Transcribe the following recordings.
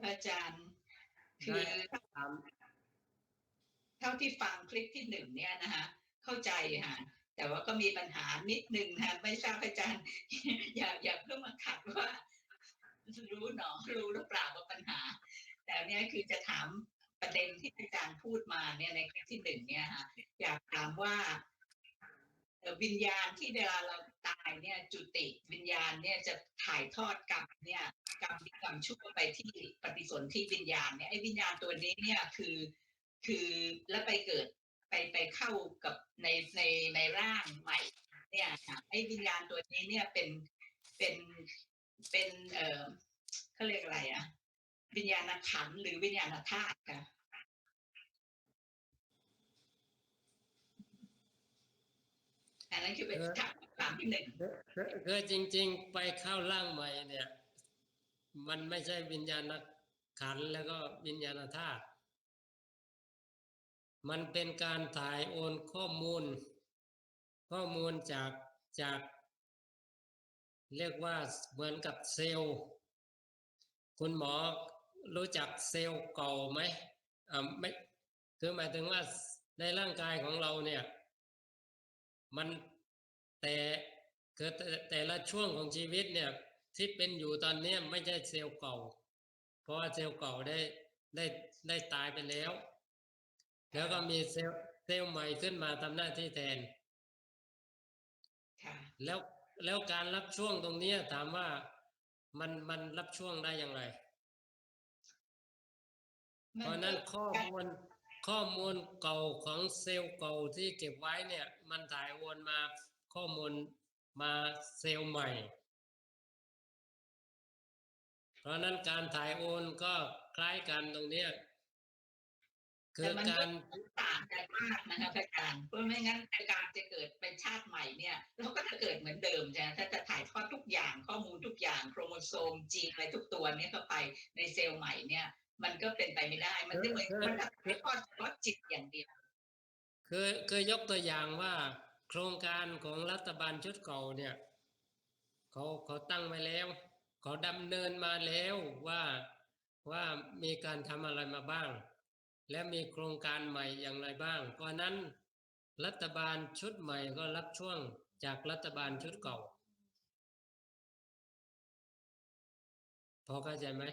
พระอาจารย์คืได้อตามเท่าที่ฟังคลิปที่1เนี่ยนะคะเข้าใจค่ะแต่ว่าก็มีปัญหานิดนึงค่ะไม่ทราบอาจารย์อย่าเพิ่งมาขัดว่ารู้หนอรู้หรือเปล่าว่าปัญหาแต่เนี่ยคือจะถามประเด็นที่อาจารย์พูดมาเนี่ยในคลิปที่1เนี่ยค่ะอยากถามว่าวิญญาณที่เวลาเราตายเนี่ยจุติวิญญาณเนี่ยจะถ่ายทอดกรรมเนี่ยกรรมดีกรรมชั่วไปที่ปฏิสนธิวิญญาณเนี่ยไอ้วิญญาณตัวนี้เนี่ยคือแล้วไปเกิดไปเข้ากับในร่างใหม่เนี่ยไอ้วิญญาณตัวนี้เนี่ยเป็นเป็นเขาเรียกอะไรอ่ะวิญญาณขันธ์หรือวิญญาณธาตุค่ะอันนั้นคือเป็นถามที่1คือจริงๆไปเข้าร่างใหม่เนี่ยมันไม่ใช่วิญญาณขันธ์แล้วก็วิญญาณธาตุมันเป็นการถ่ายโอนข้อมูลจากเรียกว่าเหมือนกับเซลล์คุณหมอรู้จักเซลล์เก่าไหมไม่คือหมายถึงว่าในร่างกายของเราเนี่ยมันแต่คือแต่ละช่วงของชีวิตเนี่ยที่เป็นอยู่ตอนนี้ไม่ใช่เซลล์เก่าเพราะว่าเซลล์เก่าได้ได้ตายไปแล้วแล้วก็มีเซลล์ใหม่ขึ้นมาทำหน้าที่แทนแล้วแล้วการรับช่วงตรงนี้ถามว่ามันรับช่วงได้อย่างไรเพราะนั้นข้อมูลเก่าของเซลล์เก่าที่เก็บไว้เนี่ยมันถ่ายโอนมาข้อมูลมาเซลล์ใหม่เพราะนั้นการถ่ายโอนก็คล้ายกันตรงนี้คือการต่างกันมากนะคะอาจารย์เพราะไม่งั้นการจะเกิดเป็นชาติใหม่เนี่ยเราก็จะเกิดเหมือนเดิมใช่ไหมถ้าจะถ่ายทอดทุกอย่างข้อมูลทุกอย่างโครโมโซมจีนอะไรทุกตัวเนี่ยเข้าไปในเซลล์ใหม่เนี่ยมันก็เป็นไปไม่ได้มันจะเหมือนมันจะถ่ายทอดเฉพาะจิตอย่างเดียวคือยกตัวอย่างว่าโครงการของรัฐบาลชุดเก่าเนี่ยเขาตั้งไว้แล้วเขาดำเนินมาแล้วว่ามีการทำอะไรมาบ้างและมีโครงการใหม่อย่างไรบ้างเพราะนั้นรัฐบาลชุดใหม่ก็รับช่วงจากรัฐบาลชุดเก่าพอเข้าใจไหม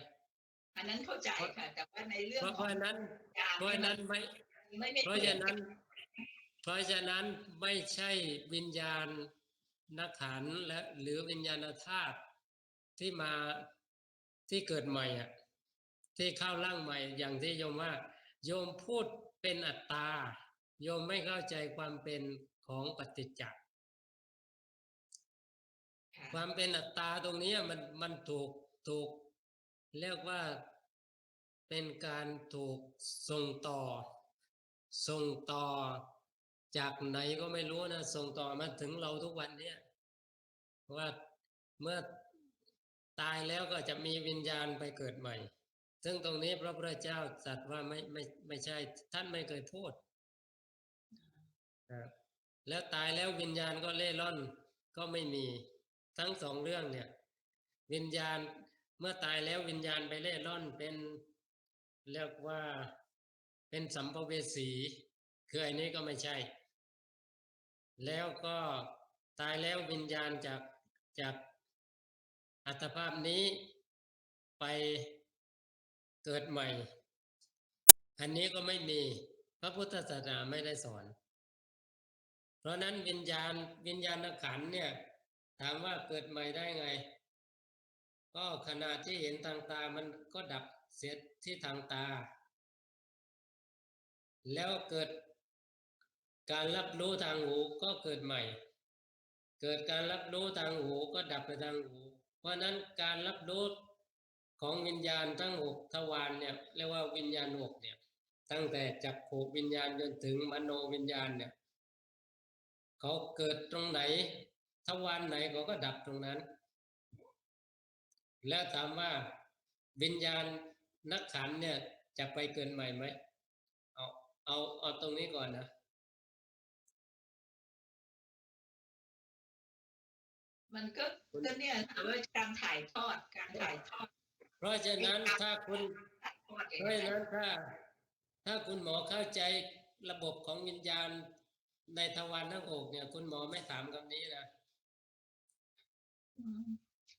อันนั้นเข้าใจค่ะแต่ว่าในเรื่องเพของราะนั้นการเพราะนั้นไม่ไม่เพราะเปลี่ยนฉะนั้นไม่ใช่วิญญาณนักขันธ์และหรือวิญญาณธาตุที่มาที่เกิดใหม่อ่ะที่เข้าร่างใหม่อย่างที่โยมว่าโยมพูดเป็นอัตตาโยมไม่เข้าใจความเป็นของปฏิจจ์ความเป็นอัตตาตรงนี้มันถูกเรียกว่าเป็นการถูกส่งต่อจากไหนก็ไม่รู้นะส่งต่อมาถึงเราทุกวันเนี้ยว่าเมื่อตายแล้วก็จะมีวิญญาณไปเกิดใหม่ซึ่งตรงนี้พระพุทธเจ้าตรัสว่าไม่ใช่ท่านไม่เคยพูดแล้วตายแล้ววิญญาณก็เล่ร่อนก็ไม่มีทั้งสองเรื่องเนี่ยวิญญาณเมื่อตายแล้ววิญญาณไปเล่ร่อนเป็นเรียกว่าเป็นสัมภเวสีคืออันนี้ก็ไม่ใช่แล้วก็ตายแล้ววิญญาณจากอัตภาพนี้ไปเกิดใหม่อันนี้ก็ไม่มีพระพุทธศาสนาไม่ได้สอนเพราะนั้นวิญญาณขันธ์เนี่ยถามว่าเกิดใหม่ได้ไงก็ขณะที่เห็นทางตามันก็ดับเสียที่ทางตาแล้วเกิดการรับรู้ทางหูก็เกิดใหม่เกิดการรับรู้ทางหูก็ดับไปทางหูเพราะนั้นการรับรู้ของวิญญาณทั้ง6 ทวารเนี่ยเรียกว่าวิญญาณ6เนี่ยตั้งแต่จักขุวิญญาณจนถึงมโนวิญญาณเนี่ยเขาเกิดตรงไหนทวารไหนเขาก็ดับตรงนั้นแล้วถามว่าวิญญาณนักขันเนี่ยจะไปเกิดใหม่ไหมเอาตรงนี้ก่อนนะมันก็เนี่ยถามว่าการถ่ายทอด เพราะฉะนั้นถ้าคุณ โทษเอง เพราะฉะนั้นถ้าคุณหมอเข้าใจระบบของวิญญาณในทวารทั้งหกเนี่ย คุณหมอไม่ถามคำนี้นะ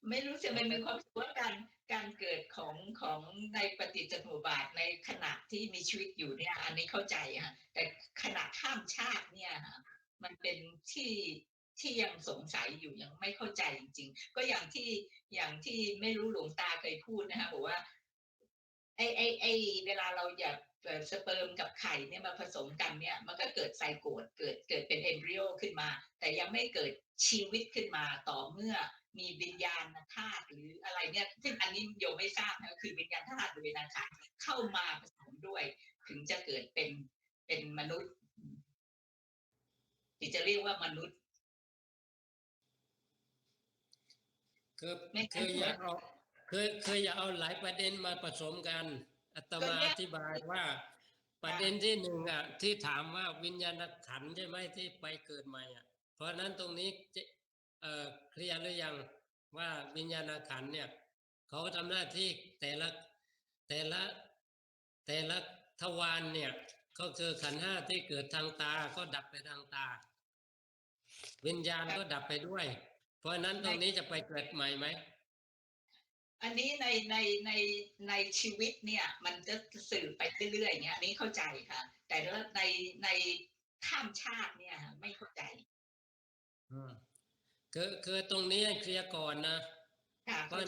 ไม่รู้สึกมันมีความรู้สึกว่าการเกิดของในปฏิจจสมุปบาทในขณะที่มีชีวิตอยู่เนี่ย อันนี้เข้าใจค่ะแต่ขณะข้ามชาติเนี่ยค่ะมันเป็นที่ยังสงสัยอยู่ยังไม่เข้าใจจริงๆก็อย่างที่ไม่รู้หลวงตาเคยพูดนะคะบอกว่าไอเวลาเราอยากสเปิร์มกับไข่เนี่ยมาผสมกันเนี่ยมันก็เกิดไซโกตเกิดเป็นเอมบริโอขึ้นมาแต่ยังไม่เกิดชีวิตขึ้นมาต่อเมื่อมีวิญญาณธาตุหรืออะไรเนี่ยซึ่งอันนี้โยมไม่ทราบนะคือวิญญาณธาตุหรือวิญญาณธาตุเข้ามาผสมด้วยถึงจะเกิดเป็นมนุษย์ที่จะเรียกว่ามนุษย์คืออย่าเอาหลายประเด็นมาผสมกันอาตมาอธิบายว่าประเด็นที่หนึ่งที่ถามว่าวิญญาณขันธ์ใช่ไหมที่ไปเกิดใหม่เพราะนั้นตรงนี้เคลียร์หรือยังว่าวิญญาณขันธ์เนี่ยเขาทำหน้าที่แต่ละทวารเนี่ยก็คือขันธ์ห้าที่เกิดทางตาก็ดับไปทางตาวิญญาณก็ดับไปด้วยเพราะนั้นตรงนี้จะไปเกิดใหม่ไหมอันนี้ในชีวิตเนี่ยมันจะสื่อไปเรื่อยๆเนี่ยอันนี้เข้าใจค่ะแต่ว่าในข้ามชาติเนี่ยไม่เข้าใจคือตรงนี้เคลียร์ก่อนนะเพราะ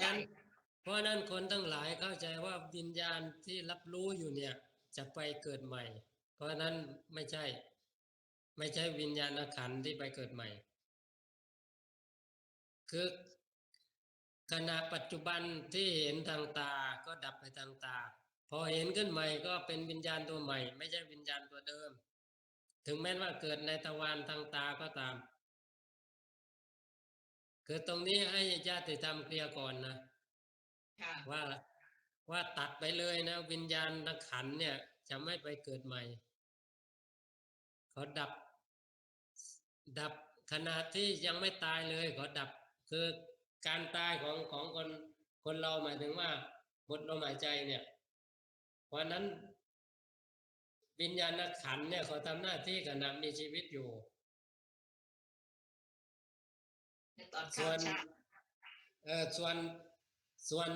นั้นคนทั้งหลายเข้าใจว่าวิญญาณที่รับรู้อยู่เนี่ยจะไปเกิดใหม่เพราะนั้นไม่ใช่วิญญาณขันธ์ที่ไปเกิดใหม่คือขณะปัจจุบันที่เห็นทางตาก็ดับไปทางตาพอเห็นขึ้นใหม่ก็เป็นวิญญาณตัวใหม่ไม่ใช่วิญญาณตัวเดิมถึงแม้ว่าเกิดในทวารทางตาก็ตามคือตรงนี้ให้ญาติธรรมเคลียร์ก่อนนะว่าตัดไปเลยนะวิญญาณขันธ์เนี่ยจะไม่ไปเกิดใหม่เขาดับขณะที่ยังไม่ตายเลยเขาดับคือการตายของคนเราหมายถึงว่าหมดลมหายใจเนี่ยเพราะนั้นวิญญาณขันธ์เนี่ยเขาทำหน้าที่ขณะมีชีวิตอยู่ส่วน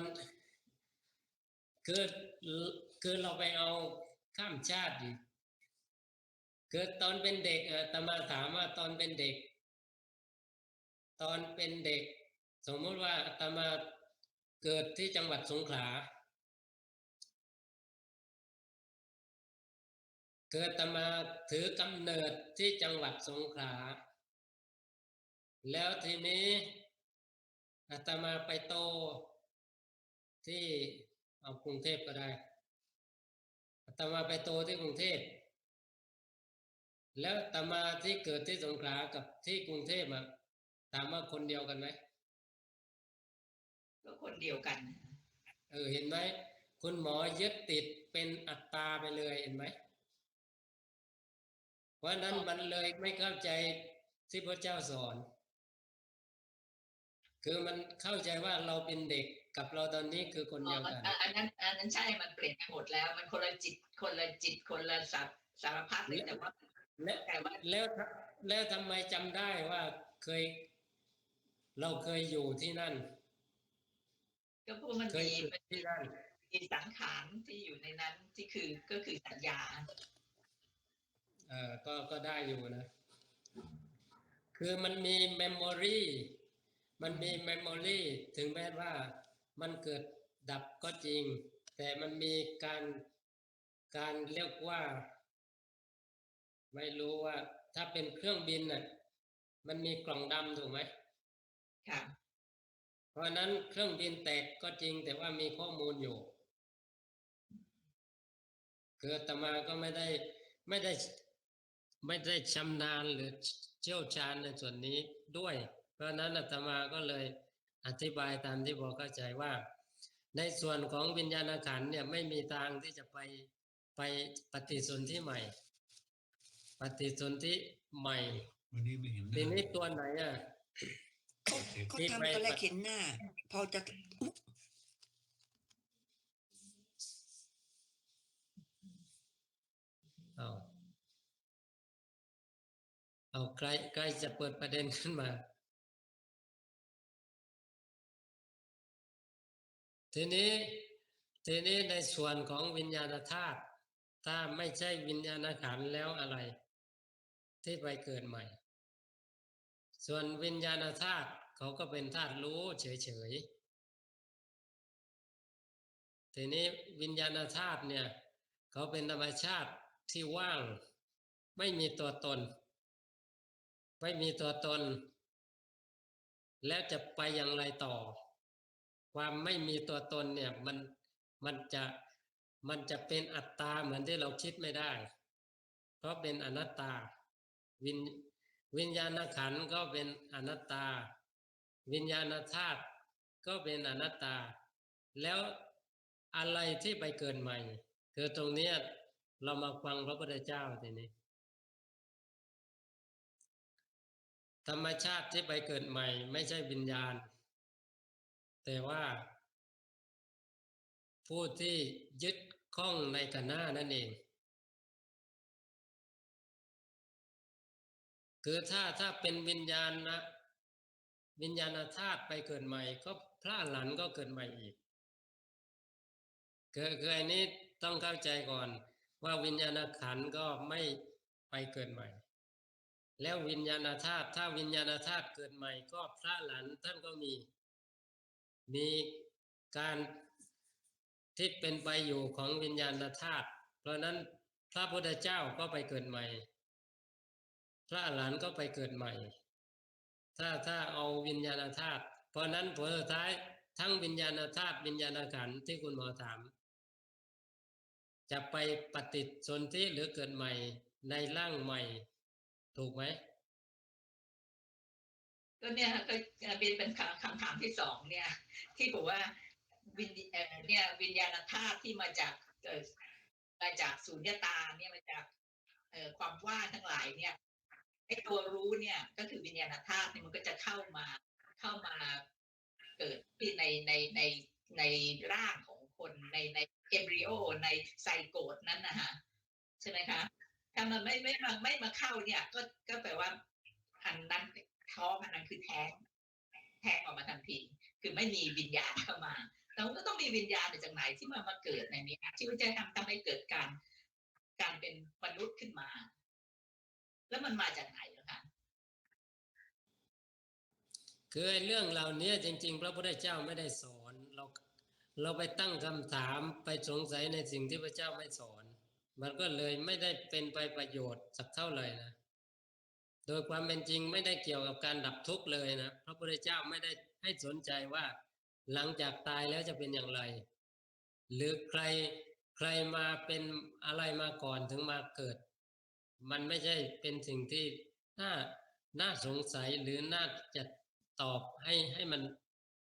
คือเราไปเอาข้ามชาติอีกคือตอนเป็นเด็กอาตมาถามว่าตอนเป็นเด็กสมมติว่าอาตมาเกิดที่จังหวัดสงขลาเกิดอาตมาถือกำเนิดที่จังหวัดสงขลาแล้วทีนี้อาตมาไปโตที่เอากรุงเทพก็ได้อาตมาไปโตที่กรุงเทพแล้วอาตมาที่เกิดที่สงขลากับที่กรุงเทพถามว่าคนเดียวกันไหมก็คนเดียวกันเห็นไหมคุณหมอยึดติดเป็นอัตตาไปเลยเห็นไหมเพราะนั้นมันเลยไม่เข้าใจที่พระเจ้าสอนคือมันเข้าใจว่าเราเป็นเด็กกับเราตอนนี้คือคนเดียวกันอันนั้นใช่มันเปลี่ยนหมดแล้วมันคนละจิตคนละสารพัดเลยแต่ว่าแล้วทำไมจำได้ว่าเราเคยอยู่ที่นั่นก็พวกมันมีที่นั่นมีสังขารที่อยู่ในนั้นที่ก็คือสัญญาก็ได้อยู่นะคือมันมีเมมโมรีถึงแม้ว่ามันเกิดดับก็จริงแต่มันมีการเรียกว่าไม่รู้ว่าถ้าเป็นเครื่องบินน่ะมันมีกล่องดำถูกไหมค่ะเพราะนั้นเครื่องบินแตกก็จริงแต่ว่ามีข้อมูลอยู่คืออาตมาก็ไม่ได้ชำนาญหรือเชี่ยวชาญในส่วนนี้ด้วยเพราะนั้นอาตมาก็เลยอธิบายตามที่พอเข้าใจว่าในส่วนของวิญญาณขันธ์เนี่ยไม่มีทางที่จะไปปฏิสนธิใหม่ปฏิสนธิใหม่วันนี้ไม่เห็นทีนี้ตัวไหนเขาทำตอนแรกเห็นหน้าพอจะ เอาเอาใครจะเปิดประเด็นขึ้นมาทีนี้ในส่วนของวิญญาณธาตุถ้าไม่ใช่วิญญาณขันธ์แล้วอะไรที่ไปเกิดใหม่ ส่วนวิญญาณธาตุเขาก็เป็นธาตุรู้เฉยๆทีนี้วิญญาณธาตุเนี่ยเขาเป็นธรรมชาติที่ว่างไม่มีตัวตนไม่มีตัวตนแล้วจะไปอย่างไรต่อความไม่มีตัวตนเนี่ยมันจะมันจะเป็นอัตตาเหมือนที่เราคิดไม่ได้เพราะเป็นอนัตตาวิญวิญญาณขันธ์ก็เป็นอนัตตาวิญญาณธาตุก็เป็นอนัตตาแล้วอะไรที่ไปเกิดใหม่คือตรงนี้เรามาฟังพระพุทธเจ้าทีนี้ธรรมชาติที่ไปเกิดใหม่ไม่ใช่วิญญาณแต่ว่าผู้ที่ยึดข้องในขันธ์ห้านั่นเองคือถ้าเป็นวิญญาณนะวิญญาณธาตุไปเกิดใหม่ก็พระอรหันต์ก็เกิดใหม่อีกคืออันนี้ต้องเข้าใจก่อนว่าวิญญาณขันธ์ก็ไม่ไปเกิดใหม่แล้ววิญญาณธาตุถ้าวิญญาณธาตุเกิดใหม่ก็พระอรหันต์ท่านก็มีการที่เป็นไปอยู่ของวิญญาณธาตุเพราะนั้นพระพุทธเจ้าก็ไปเกิดใหม่พระอรหันต์ก็ไปเกิดใหม่ถ้าเอาวิญญาณธาตุเพราะนั้นผลสุดท้ายทั้งวิญญาณธาตุวิญญาณขันธ์ที่คุณหมอถามจะไปปฏิสนธิหรือเกิดใหม่ในร่างใหม่ถูกไหมก็เนี่ยก็เป็นคำถามที่สองเนี่ยที่บอกว่าเนี่ยวิญญาณธาตุที่มาจากสุญญตาเนี่ยมาจากความว่างทั้งหลายเนี่ยไอ้ตัวรู้เนี่ยก็คือวิญญาณธาตุเนี่ยมันก็จะเข้ามาเกิดที่ในร่างของคนในเอมบริโอในไซโกตนั้นนะฮะใช่ไหมคะถ้ามันไม่มาเข้าเนี่ยก็แปลว่าอันนั้นท้องอันนั้นคือแท้งออกมาทันทีคือไม่มีวิญญาณเข้ามาเราก็ต้องมีวิญญาณมาจากไหนที่มาเกิดในนี้ที่ว่าจะทำให้เกิดการเป็นมนุษย์ขึ้นมา แล้วมันมาจากไหนล่ะคะคือเรื่องเหล่านี้จริงๆพระพุทธเจ้าไม่ได้สอนเราไปตั้งคำถามไปสงสัยในสิ่งที่พระเจ้าไม่สอนมันก็เลยไม่ได้เป็นไปประโยชน์สักเท่าไหร่นะโดยความเป็นจริงไม่ได้เกี่ยวกับการดับทุกข์เลยนะพระพุทธเจ้าไม่ได้ให้สนใจว่าหลังจากตายแล้วจะเป็นอย่างไรหรือใครมาเป็นอะไรมาก่อนถึงมาเกิดมันไม่ใช่เป็นสิ่งที่น่าสงสัยหรือน่าจะตอบให้มัน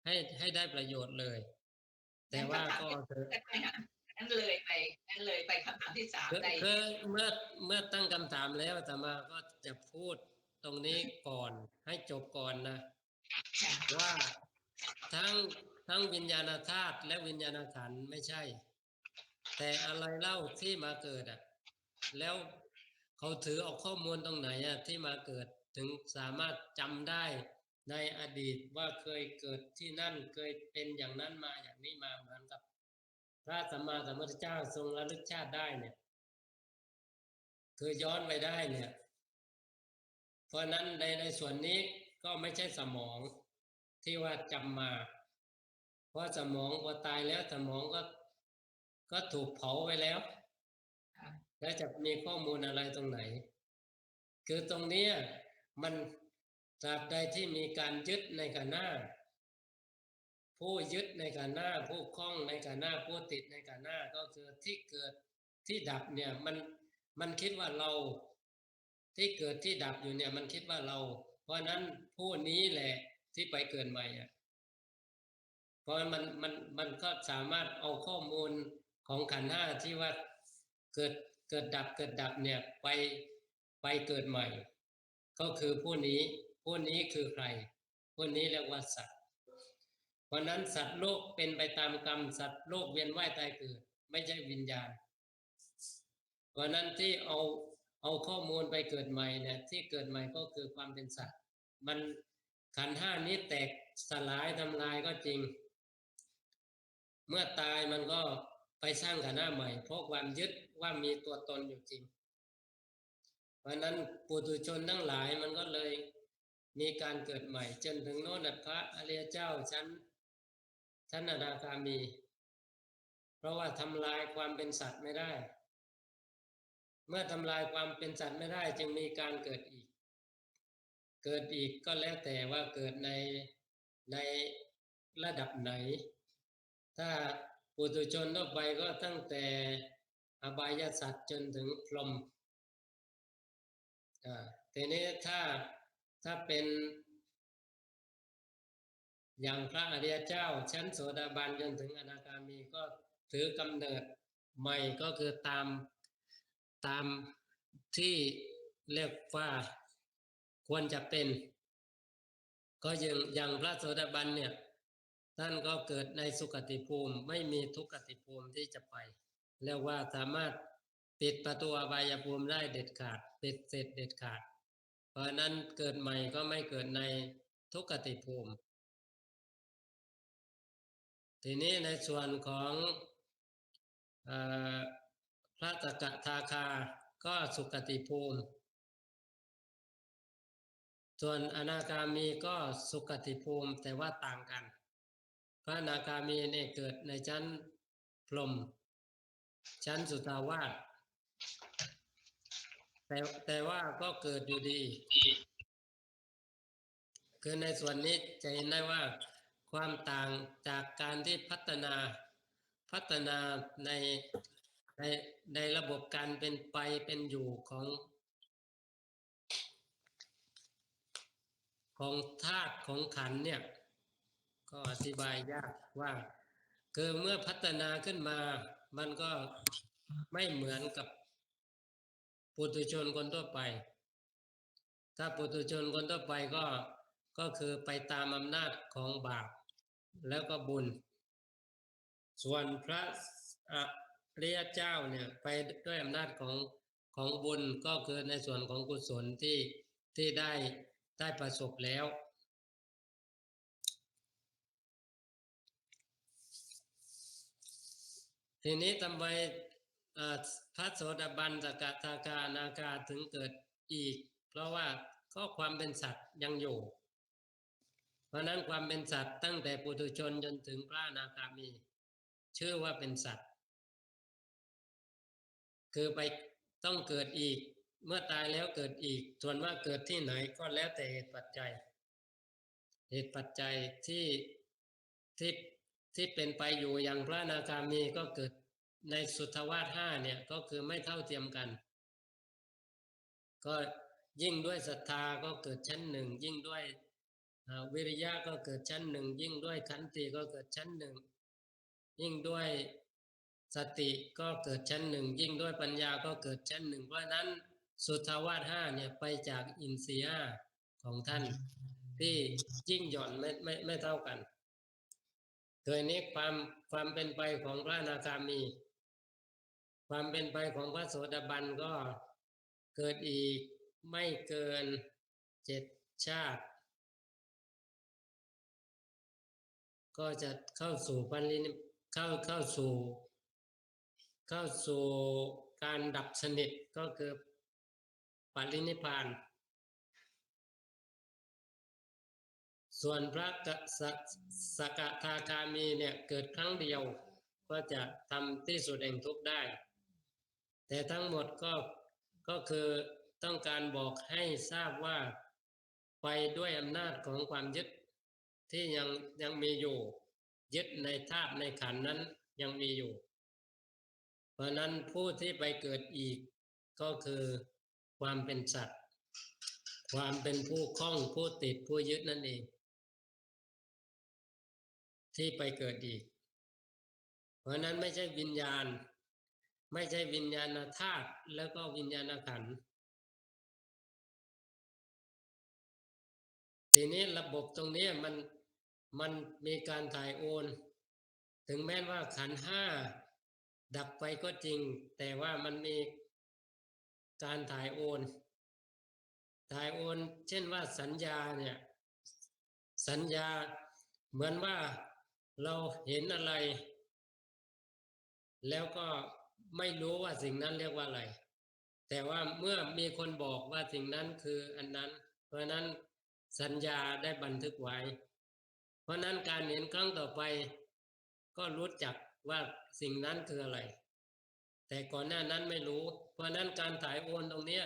ให้ได้ประโยชน์เลยแต่ว่าก็นั่นเลยไปคำถามที่สามในคือเมื่อตั้งคำถามแล้วอาตมาก็จะพูดตรงนี้ก่อนให้จบก่อนนะว่าทั้งวิญญาณธาตุและวิญญาณขันธ์ไม่ใช่แต่อะไรเล่าที่มาเกิดแล้วเขาถือเอาข้อมูลตรงไหนที่มาเกิดถึงสามารถจำได้ในอดีตว่าเคยเกิดที่นั่นเคยเป็นอย่างนั้นมาอย่างนี้มาเหมือนกับพระสัมมาสัมพุทธเจ้าทรงระลึกชาติได้เนี่ยคือย้อนไปได้เนี่ยเพราะนั้นในส่วนนี้ก็ไม่ใช่สมองที่ว่าจำมาเพราะสมองพอตายแล้วสมองก็ถูกเผาไปแล้วแล้วจะมีข้อมูลอะไรตรงไหนคือตรงนี้มันตราบใดที่มีการยึดในขันธ์ห้าผู้ยึดในขันธ์ห้าผู้คล้องในขันธ์ห้าผู้ติดในขันธ์ห้าก็คือที่เกิดที่ดับเนี่ยมันคิดว่าเราที่เกิดที่ดับอยู่เนี่ยมันคิดว่าเราเพราะนั้นผู้นี้แหละที่ไปเกิดใหม่เพราะมันก็สามารถเอาข้อมูลของขันธ์ห้าที่ว่าเกิดดับเนี่ยไปเกิดใหม่ก็คือผู้นี้คือใครผู้นี้เรียกว่าสัตว์เพราะนั้นสัตว์โลกเป็นไปตามกรรมสัตว์โลกเวียนว่ายตายเกิดไม่ใช่วิญญาณ เพราะนั้นที่เอาข้อมูลไปเกิดใหม่เนี่ยที่เกิดใหม่ก็คือความเป็นสัตว์มันขันธ์ห้านี้แตกสลายทำลายก็จริงเมื่อตายมันก็ไปสร้างขันธ์ห้าใหม่เพราะความยึดว่ามีตัวตนอยู่จริงเพราะนั้นปุถุชนทั้งหลายมันก็เลยมีการเกิดใหม่จนถึงโน้นพระอริยเจ้าชั้นอนาคามีเพราะว่าทำลายความเป็นสัตว์ไม่ได้เมื่อทำลายความเป็นสัตว์ไม่ได้จึงมีการเกิดอีกก็แล้วแต่ว่าเกิดในระดับไหนถ้าปุถุชนทั่วไปก็ตั้งแต่อบายสัตว์จนถึงพรหมทีนี้ถ้าเป็นอย่างพระอริยเจ้าชั้นโสดาบันจนถึงอนาคามีก็ถือกำเนิดใหม่ก็คือตามที่เรียกว่าควรจะเป็นก็อย่างพระโสดาบันเนี่ยท่านก็เกิดในสุคติภูมิไม่มีทุกขติภูมิที่จะไปเรียกว่าสามารถปิดประตูอบายภูมิได้เด็ดขาดปิดเสร็จเด็ดขาดเพราะนั้นเกิดใหม่ก็ไม่เกิดในทุกขติภูมิทีนี้ในส่วนของพระสกทาคาก็สุคติภูมิส่วนอนาคามีก็สุคติภูมิแต่ว่าต่างกันพระอนาคามีเนี่ยเกิดในชั้นพรหมชั้นสุทาวาสแต่ว่าก็เกิดอยู่ดีคือในส่วนนี้จะเห็นได้ว่าความต่างจากการที่พัฒนาในระบบการเป็นไปเป็นอยู่ของธาตุของขันธ์เนี่ยก็อธิบายยากว่าคือเมื่อพัฒนาขึ้นมามันก็ไม่เหมือนกับปุถุชนคนทั่วไปถ้าปุถุชนคนทั่วไปก็คือไปตามอำนาจของบาปแล้วก็บุญส่วนพระอริยเจ้าเนี่ยไปด้วยอำนาจของบุญก็คือในส่วนของกุศลที่ได้ประสบแล้วทีนี้ทำไมพระโสดาบันสกทาคาอนาคาถึงเกิดอีกเพราะว่าก็ความเป็นสัตว์ยังอยู่เพราะนั้นความเป็นสัตว์ตั้งแต่ปุถุชนจนถึงพระอนาคามีชื่อว่าเป็นสัตว์คือไปต้องเกิดอีกเมื่อตายแล้วเกิดอีกส่วนว่าเกิดที่ไหนก็แล้วแต่เหตุปัจจัยที่เป็นไปอยู่อย่างพระอนาคามีก็เกิดในสุทธาวาสห้าเนี่ยก็คือไม่เท่าเทียมกันก็ยิ่งด้วยศรัทธาก็เกิดชั้นหนึ่งยิ่งด้วยวิริยะก็เกิดชั้นหนึ่งยิ่งด้วยขันติก็เกิดชั้นหนึ่งยิ่งด้วยสติก็เกิดชั้นหนึ่งยิ่งด้วยปัญญาก็เกิดชั้นหนึ่งเพราะนั้นสุทธาวาสห้าเนี่ยไปจากอินทรีย์ห้าของท่านที่ยิ่งหย่อนไม่เท่ากันโดยนี้ความเป็นไปของพระอนาคามีความเป็นไปของพระโสดาบันก็เกิดอีกไม่เกิน7 ชาติก็จะเข้าสู่เข้าสู่การดับสนิทก็คือปรินิพพานส่วนพระสกทาคามีเนี่ยเกิดครั้งเดียวก็จะทำที่สุดแห่งทุกข์ได้แต่ทั้งหมดก็คือต้องการบอกให้ทราบว่าไปด้วยอำนาจของความยึดที่ยังมีอยู่ยึดในธาตุในขันธ์นั้นยังมีอยู่เพราะนั้นผู้ที่ไปเกิดอีกก็คือความเป็นสัตว์ความเป็นผู้คล้องผู้ติดผู้ยึดนั่นเองที่ไปเกิดอีกเพราะนั้นไม่ใช่วิญญาณไม่ใช่วิญญาณธาตุแล้วก็วิญญาณขันธ์ทีนี้ระบบตรงนี้มันมีการถ่ายโอนถึงแม้ว่าขันธ์ห้าดับไปก็จริงแต่ว่ามันมี การถ่ายโอนเช่นว่าสัญญาเนี่ยสัญญาเหมือนว่าเราเห็นอะไรแล้วก็ไม่รู้ว่าสิ่งนั้นเรียกว่าอะไรแต่ว่าเมื่อมีคนบอกว่าสิ่งนั้นคืออันนั้นเพราะนั้นสัญญาได้บันทึกไว้เพราะนั้นการเห็นครั้งต่อไปก็รู้จักว่าสิ่งนั้นคืออะไรแต่ก่อนหน้านั้นไม่รู้เพราะนั้นการถ่ายโอนตรงนี้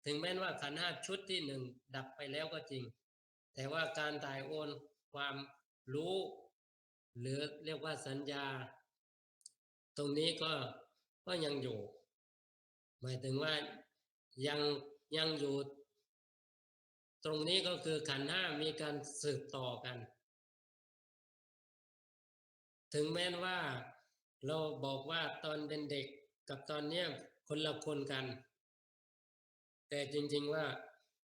ถึงแม้ว่าขันธ์ห้าชุดที่หนึ่งดับไปแล้วก็จริงแต่ว่าการถ่ายโอนความรู้หรือเรียกว่าสัญญาตรงนี้ก็ยังอยู่หมายถึงว่ายังอยู่ตรงนี้ก็คือขันธ์ห้ามีการสืบต่อกันถึงแม้ว่าเราบอกว่าตอนเป็นเด็กกับตอนเนี้ยคนละคนกันแต่จริงๆว่า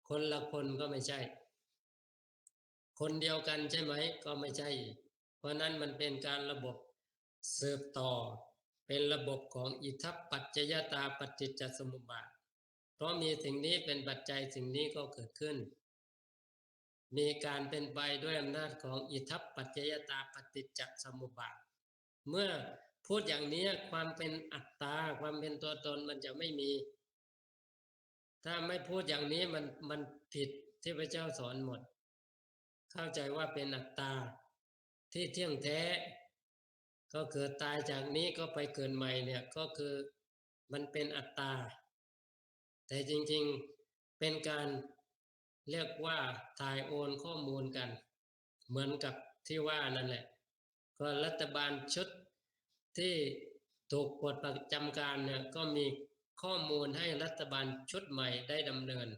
คนละคนก็ไม่ใช่คนเดียวกันใช่ไหมก็ไม่ใช่เพราะนั้นมันเป็นการระบบสืบต่อเป็นระบบของอิทัปปัจจยตาปฏิจจสมุปบาทเพราะมีสิ่งนี้เป็นปัจจัยสิ่งนี้ก็เกิดขึ้นมีการเป็นไปด้วยอำนาจของอิทัปปัจจยตาปฏิจจสมุปบาทเมื่อพูดอย่างนี้ความเป็นอัตตาความเป็นตัวตนมันจะไม่มีถ้าไม่พูดอย่างนี้มันผิดที่พระเจ้าสอนหมดเข้าใจว่าเป็นอัตตาที่เที่ยงแท้ก็เกิดตายจากนี้ก็ไปเกิดใหม่เนี่ยก็คือมันเป็นอัตตาแต่จริงๆเป็นการเรียกว่าถ่ายโอนข้อมูลกันเหมือนกับที่ว่านั่นแหละก็รัฐบาลชุดที่ถูกปลดประจำการเนี่ยก็มีข้อมูลให้รัฐบาลชุดใหม่ได้ดำเนิน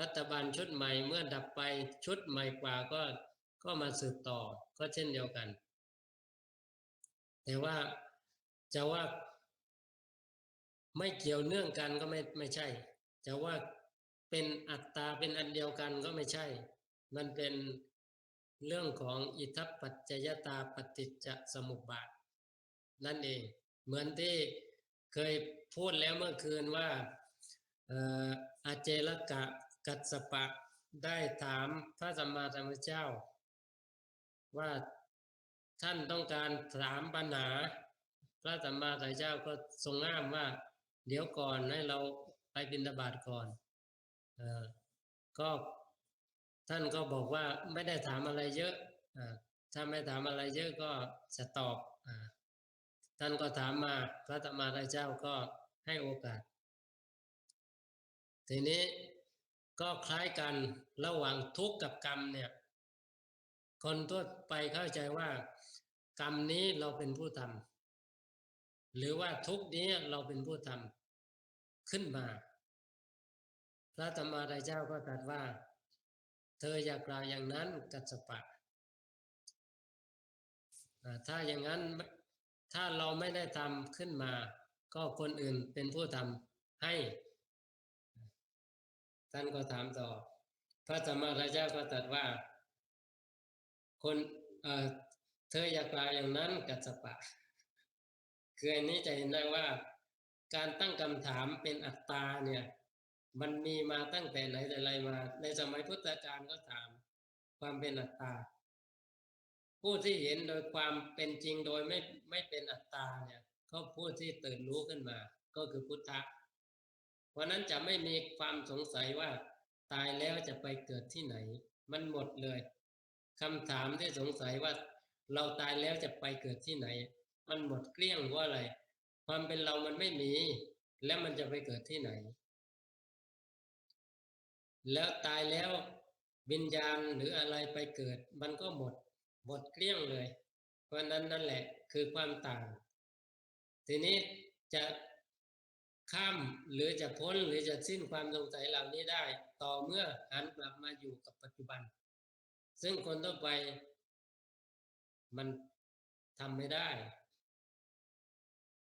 รัฐบาลชุดใหม่เมื่อดับไปชุดใหม่กว่าก็มาสืบต่อก็เช่นเดียวกันแต่ว่าจะว่าไม่เกี่ยวเนื่องกันก็ไม่ใช่จะว่าเป็นอัตตาเป็นอันเดียวกันก็ไม่ใช่มันเป็นเรื่องของอิทัปปัจจยตาปฏิจจสมุปบาทนั่นเองเหมือนที่เคยพูดแล้วเมื่อคืนว่าอาเจลกะกัสสปะได้ถามพระสัมมาสัมพุทธเจ้าว่าท่านต้องการถามปัญหาพระสัมมาสัมพุทธเจ้าก็ทรงห้ามว่าเดี๋ยวก่อนให้เราไปบิณฑบาตก่อนก็ท่านก็บอกว่าไม่ได้ถามอะไรเยอะถ้าไม่ถามอะไรเยอะก็จะตอบท่านก็ถามมาพระสัมมาสัมพุทธเจ้าก็ให้โอกาสทีนี้ก็คล้ายกันระหว่างทุกข์กับกรรมเนี่ยคนทั่วไปเข้าใจว่ากรรมนี้เราเป็นผู้ทำหรือว่าทุกข์นี้เราเป็นผู้ทำขึ้นมาพระธรรมราเจ้าก็ตรัสว่าเธออย่ากล่าวอย่างนั้นกัสสปะถ้าอย่างนั้นถ้าเราไม่ได้ทำขึ้นมาก็คนอื่นเป็นผู้ทำให้ท่านก็ถามต่อพระธรรมราเจ้าก็ตรัสว่าคนเธออย่ากล่าวอย่างนั้นกัสสปะคืออันนี้จะเห็นได้ว่าการตั้งคำถามเป็นอัตตาเนี่ยมันมีมาตั้งแต่ไหนแต่ไรมาในสมัยพุทธกาลก็ถามความเป็นอัตตาผู้ที่เห็นโดยความเป็นจริงโดยไม่เป็นอัตตาเนี่ยก็ผู้ที่ตื่นรู้ขึ้นมาก็คือพุทธะเพราะนั้นจะไม่มีความสงสัยว่าตายแล้วจะไปเกิดที่ไหนมันหมดเลยคำถามที่สงสัยว่าเราตายแล้วจะไปเกิดที่ไหนมันหมดเกลี้ยงเพราะอะไรความเป็นเรามันไม่มีแล้วมันจะไปเกิดที่ไหนแล้วตายแล้ววิญญาณหรืออะไรไปเกิดมันก็หมดเกลี้ยงเลยเพราะนั้นนั่นแหละคือความต่างทีนี้จะข้ามหรือจะพ้นหรือจะสิ้นความสงสัยเหล่านี้ได้ต่อเมื่อหันกลับมาอยู่กับปัจจุบันซึ่งคนทั่วไปมันทำไม่ได้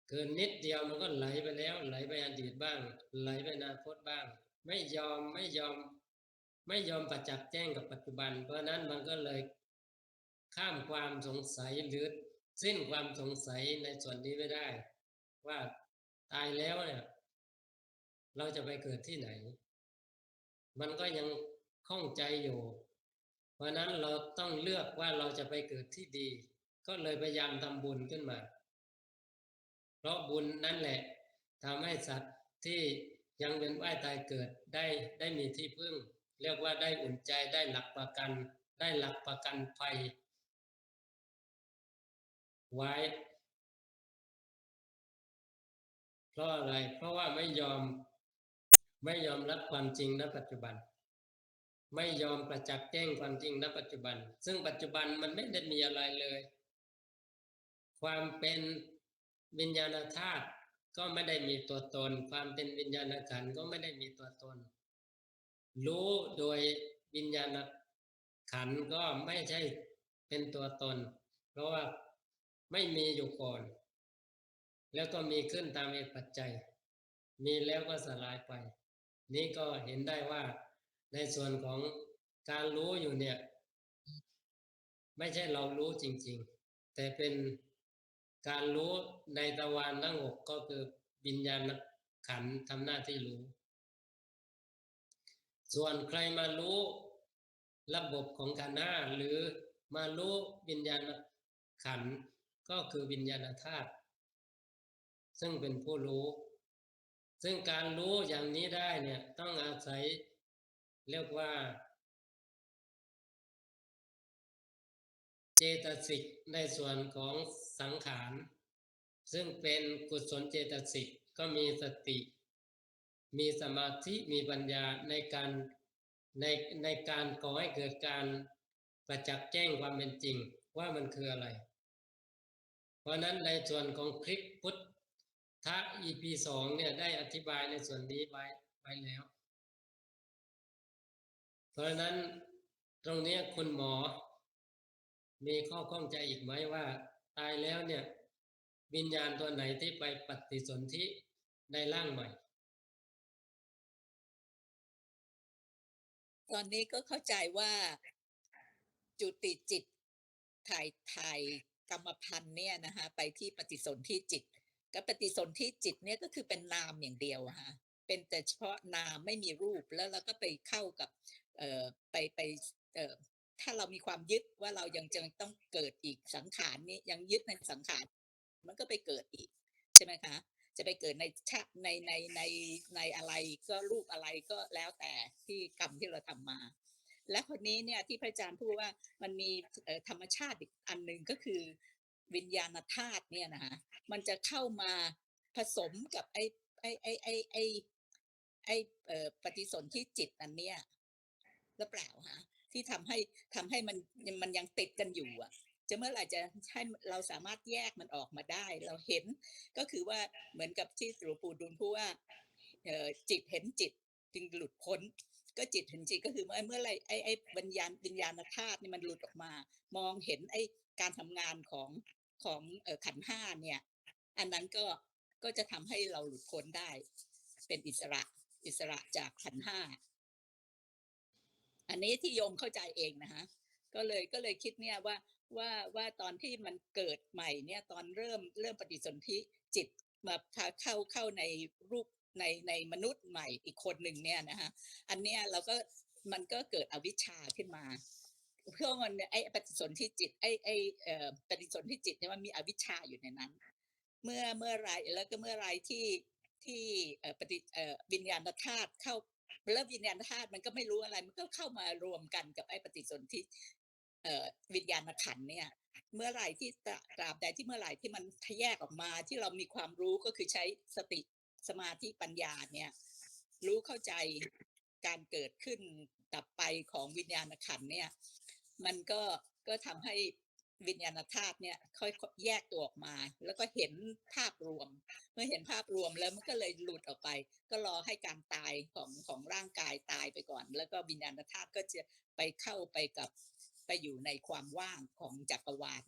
เกินนิดเดียวมันก็ไหลไปแล้วไหลไปอดีตบ้างไหลไปอนาคตบ้างไม่ยอมประจักษ์แจ้งกับปัจจุบันเพราะนั้นมันก็เลยข้ามความสงสัยหรือสิ้นความสงสัยในส่วนนี้ไม่ได้ว่าตายแล้วเนี่ย เราจะไปเกิดที่ไหนมันก็ยังข้องใจอยู่เพราะนั้นเราต้องเลือกว่าเราจะไปเกิดที่ดีก็เลยพยายามทำบุญขึ้นมาเพราะบุญนั่นแหละทำให้สัตว์ที่ยังเวียนว่ายตายเกิดได้มีที่พึ่งเรียกว่าได้อุ่นใจได้หลักประกันได้หลักประกันภัยไว้เพราะอะไรเพราะว่าไม่ยอมรับความจริงณปัจจุบันไม่ยอมประจักษ์แจ้งความจริงณปัจจุบันซึ่งปัจจุบันมันไม่ได้มีอะไรเลยความเป็นวิญญาณธาตุก็ไม่ได้มีตัวตนความเป็นวิญญาณขันธ์ก็ไม่ได้มีตัวตนรู้โดยวิญญาณขันธ์ก็ไม่ใช่เป็นตัวตนเพราะว่าไม่มีอยู่ก่อนแล้วก็มีขึ้นตามเหตุปัจจัยมีแล้วก็สลายไปนี่ก็เห็นได้ว่าในส่วนของการรู้อยู่เนี่ยไม่ใช่เรารู้จริงๆแต่เป็นการรู้ในทวารทั้งหกก็คือวิญญาณขันธ์ทำหน้าที่รู้ส่วนใครมารู้ระบบของขันธ์ห้าหรือมารู้วิญญาณขันธ์ก็คือวิญญาณธาตุซึ่งเป็นผู้รู้ซึ่งการรู้อย่างนี้ได้เนี่ยต้องอาศัยเรียกว่าเจตสิกในส่วนของสังขารซึ่งเป็นกุศลเจตสิกก็มีสติมีสมาธิมีปัญญาในการก่อให้เกิดการประจักษ์แจ้งความเป็นจริงว่ามันคืออะไรเพราะนั้นในส่วนของคลิปพุทธะ EP 2เนี่ยได้อธิบายในส่วนนี้ไว้แล้วเพราะนั้นตรงนี้คุณหมอมีข้อข้องใจอีกไหมว่าตายแล้วเนี่ยวิญญาณตัวไหนที่ไปปฏิสนธิในร่างใหม่ตอนนี้ก็เข้าใจว่าจุติจิตถ่ายกรรมพันธุ์เนี่ยนะคะไปที่ปฏิสนธิจิตกับปฏิสนธิจิตเนี่ยก็คือเป็นนามอย่างเดียวอะค่ะเป็นแต่เฉพาะนามไม่มีรูปแล้วเราก็ไปเข้ากับไปถ้าเรามีความยึดว่าเรายังจะต้องเกิดอีกสังขารนี้ยังยึดในสังขารมันก็ไปเกิดอีกใช่ไหมคะจะไปเกิดในชาติในอะไรก็รูปอะไรก็แล้วแต่ที่กรรมที่เราทำมาและคนนี้เนี่ยที่พระอาจารย์พูดว่ามันมีธรรมชาติอีกอันหนึ่งก็คือวิญญาณธาตุเนี่ยนะคะมันจะเข้ามาผสมกับไอ้ปฏิสนธิจิตอันเนี้ยหรือเปล่าคะที่ทำให้มันยังติดกันอยู่อ่ะจะเมื่อไหร่จะให้เราสามารถแยกมันออกมาได้เราเห็นก็คือว่าเหมือนกับที่หลวงปู่ดูลพูดว่าจิตเห็นจิตจึงหลุดพ้นก็จิตเห็นจิตก็คือเมื่อไรไอ้วิญญาณธาตุนี่มันหลุดออกมามองเห็นไอ้การทำงานของขันธ์ห้าเนี่ยอันนั้นก็จะทำให้เราหลุดพ้นได้เป็นอิสระจากขันธ์ห้าอันนี้ที่โยมเข้าใจเองนะคะก็เลยคิดเนี่ยว่าตอนที่มันเกิดใหม่เนี่ยตอนเริ่มปฏิสนธิจิตมาเข้าในรูปในมนุษย์ใหม่อีกคนหนึ่งเนี่ยนะคะอันเนี้ยมันก็เกิดอวิชชาขึ้นมาเพื่อมันไอ้ปฏิสนธิจิตไอ้ปฏิสนธิจิตเนี่ยมันมีอวิชชาอยู่ในนั้นเมื่อไรแล้วก็เมื่อไรที่วิญญาณธาตุเข้าแล้ววิญญาณธาตุมันก็ไม่รู้อะไรมันก็เข้ามารวมกันกับไอ้ปฏิสนธิวิญญาณขันธ์เนี่ยเมื่อไหร่ที่ตราบใดที่เมื่อไหร่ที่มันแยกออกมาที่เรามีความรู้ก็คือใช้สติสมาธิปัญญาเนี่ยรู้เข้าใจการเกิดขึ้นดับไปของวิญญาณขันธ์เนี่ยมันก็ทำให้วิญญาณธาตุเนี่ยค่อยแยกตัวออกมาแล้วก็เห็นภาพรวมเมื่อเห็นภาพรวมแล้วมันก็เลยหลุดออกไปก็รอให้การตายของร่างกายตายไปก่อนแล้วก็วิญญาณธาตุก็จะไปเข้าไปอยู่ในความว่างของจักรวาล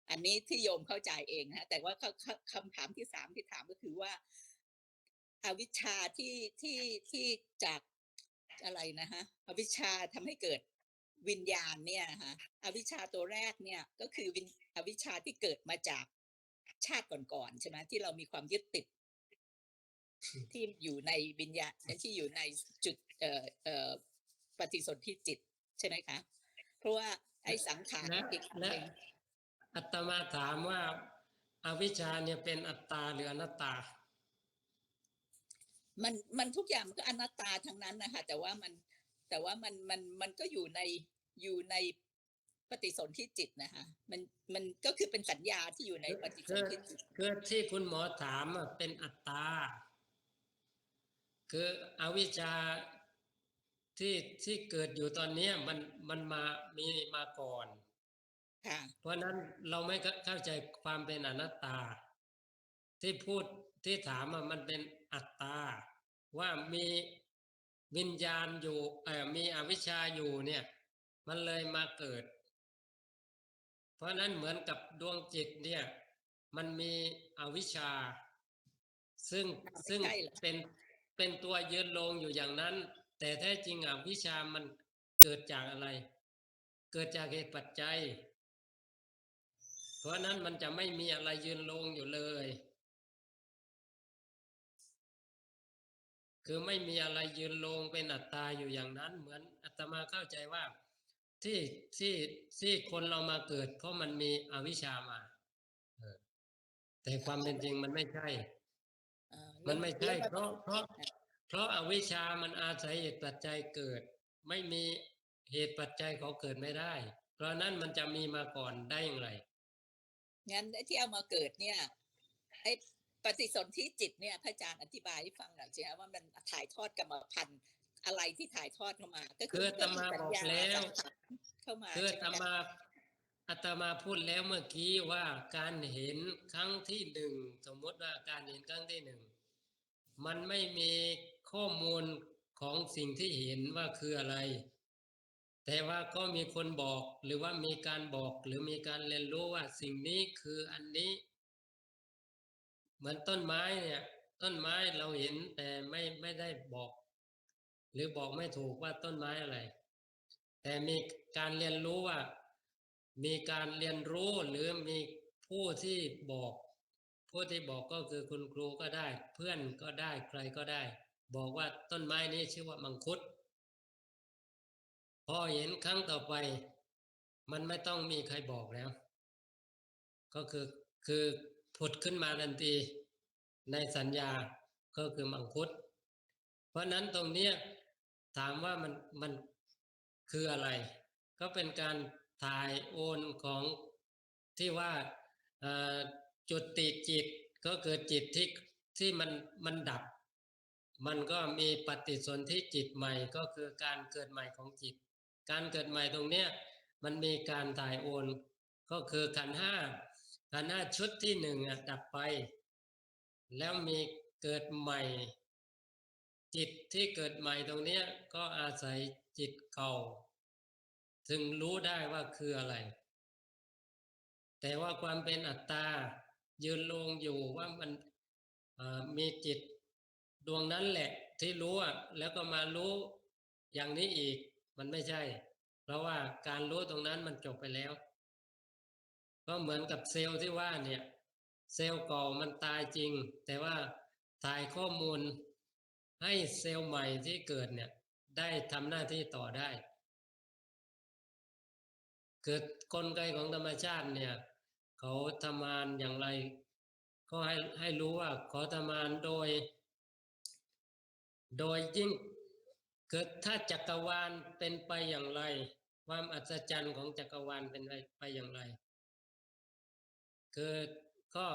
อันนี้ที่โยมเข้าใจเองนะแต่ว่าคำถามที่3ที่ถามก็คือว่าอวิชชาที่จากอะไรนะฮะอวิชชาทำให้เกิดวิญญาณเนี่ยนะคะอวิชชาตัวแรกเนี่ยก็คืออวิชชาที่เกิดมาจากชาติก่อนๆใช่ไหมที่เรามีความยึดติด ที่อยู่ในวิญญาณที่อยู่ในจุดปฏิสนธิจิตใช่ไหมคะเพราะว่าไอ้สังขาร และ อีกอัน และ หนึ่ง อาตมาถามว่าอวิชชาเนี่ยเป็นอัตตาหรืออนัตตา มันทุกอย่างมันก็อนัตตาทั้งนั้นนะคะแต่ว่ามันก็อยู่ในปฏิสนธิจิตนะคะมันก็คือเป็นสัญญาที่อยู่ในปฏิสนธิจิต คือที่คุณหมอถามเป็นอัตตาคืออวิชชาที่เกิดอยู่ตอนนี้มันมีมาก่อน ค่ะ เพราะนั้นเราไม่เข้าใจความเป็นอนัตตา ที่พูดที่ถามมันเป็นอัตตาว่ามีวิญญาณอยู่มีอวิชชาอยู่เนี่ยมันเลยมาเกิด เพราะนั้นเหมือนกับดวงจิตเนี่ยมันมีอวิชชาซึ่งเป็นตัวยืนลงอยู่อย่างนั้นแต่แท้จริงอวิชชามันเกิดจากอะไรเกิดจากเหตุปัจจัยเพราะนั้นมันจะไม่มีอะไรยืนลงอยู่เลยคือไม่มีอะไรยืนลงเป็นอัตตาอยู่อย่างนั้นเหมือนอาตมาเข้าใจว่าที่คนเรามาเกิดเพราะมันมีอวิชชามาแต่ความเป็นจริงมันไม่ใช่มันไม่ใช่เพราะอวิชชามันอาศัยเหตุปัจจัยเกิดไม่มีเหตุปัจจัยเขาเกิดไม่ได้เพราะนั้นมันจะมีมาก่อนได้อย่างไรงั้นที่เอามาเกิดเนี่ยไอ้ปฏิสนธิจิตเนี่ยพระอาจารย์อธิบายให้ฟังหน่อยสิคะว่ามันถ่ายทอดกรรมพันธุ์อะไรที่ถ่ายทอดเข้ามาก็คืออาตมาบอกแล้วเข้ามาคืออาตมาพูดแล้วเมื่อกี้ว่าการเห็นครั้งที่หนึ่งสมมติว่าการเห็นครั้งที่หนึ่งมันไม่มีข้อมูลของสิ่งที่เห็นว่าคืออะไรแต่ว่าก็มีคนบอกหรือว่ามีการบอกหรือมีการเรียนรู้ว่าสิ่งนี้คืออันนี้เหมือนต้นไม้เนี่ยต้นไม้เราเห็นแต่ไม่ได้บอกหรือบอกไม่ถูกว่าต้นไม้อะไรแต่มีการเรียนรู้ว่ามีการเรียนรู้หรือมีผู้ที่บอกก็คือคุณครูก็ได้เพื่อนก็ได้ใครก็ได้บอกว่าต้นไม้นี้ชื่อว่ามังคุดพอเห็นครั้งต่อไปมันไม่ต้องมีใครบอกแล้วก็คือผุดขึ้นมาทันทีในสัญญาก็คือมังคุดเพราะนั้นตรงนี้ถามว่ามันคืออะไรก็เป็นการถ่ายโอนของที่ว่าจุติจิตก็เกิดจิตที่มันดับมันก็มีปฏิสนธิจิตใหม่ก็คือการเกิดใหม่ของจิตการเกิดใหม่ตรงเนี้ยมันมีการถ่ายโอนก็คือขันธ์ห้าชุดที่หนึ่งดับไปแล้วมีเกิดใหม่จิตที่เกิดใหม่ตรงเนี้ยก็อาศัยจิตเก่าถึงรู้ได้ว่าคืออะไรแต่ว่าความเป็นอัตตายืนลงอยู่ว่ามันมีจิตดวงนั้นแหละที่รู้แล้วก็มารู้อย่างนี้อีกมันไม่ใช่เพราะว่าการรู้ตรงนั้นมันจบไปแล้วก็เหมือนกับเซลล์ที่ว่าเนี่ยเซลล์เก่ามันตายจริงแต่ว่าถ่ายข้อมูลให้เซลล์ใหม่ที่เกิดเนี่ยได้ทำหน้าที่ต่อได้เกิดกลไกของธรรมชาติเนี่ยเขาทำงานอย่างไรก็ให้รู้ว่าเขาทำงานโดยยิ่งเกิดถ้าจักรวาลเป็นไปอย่างไรความอัศจรรย์ของจักรวาลเป็นไปอย่างไรคือก็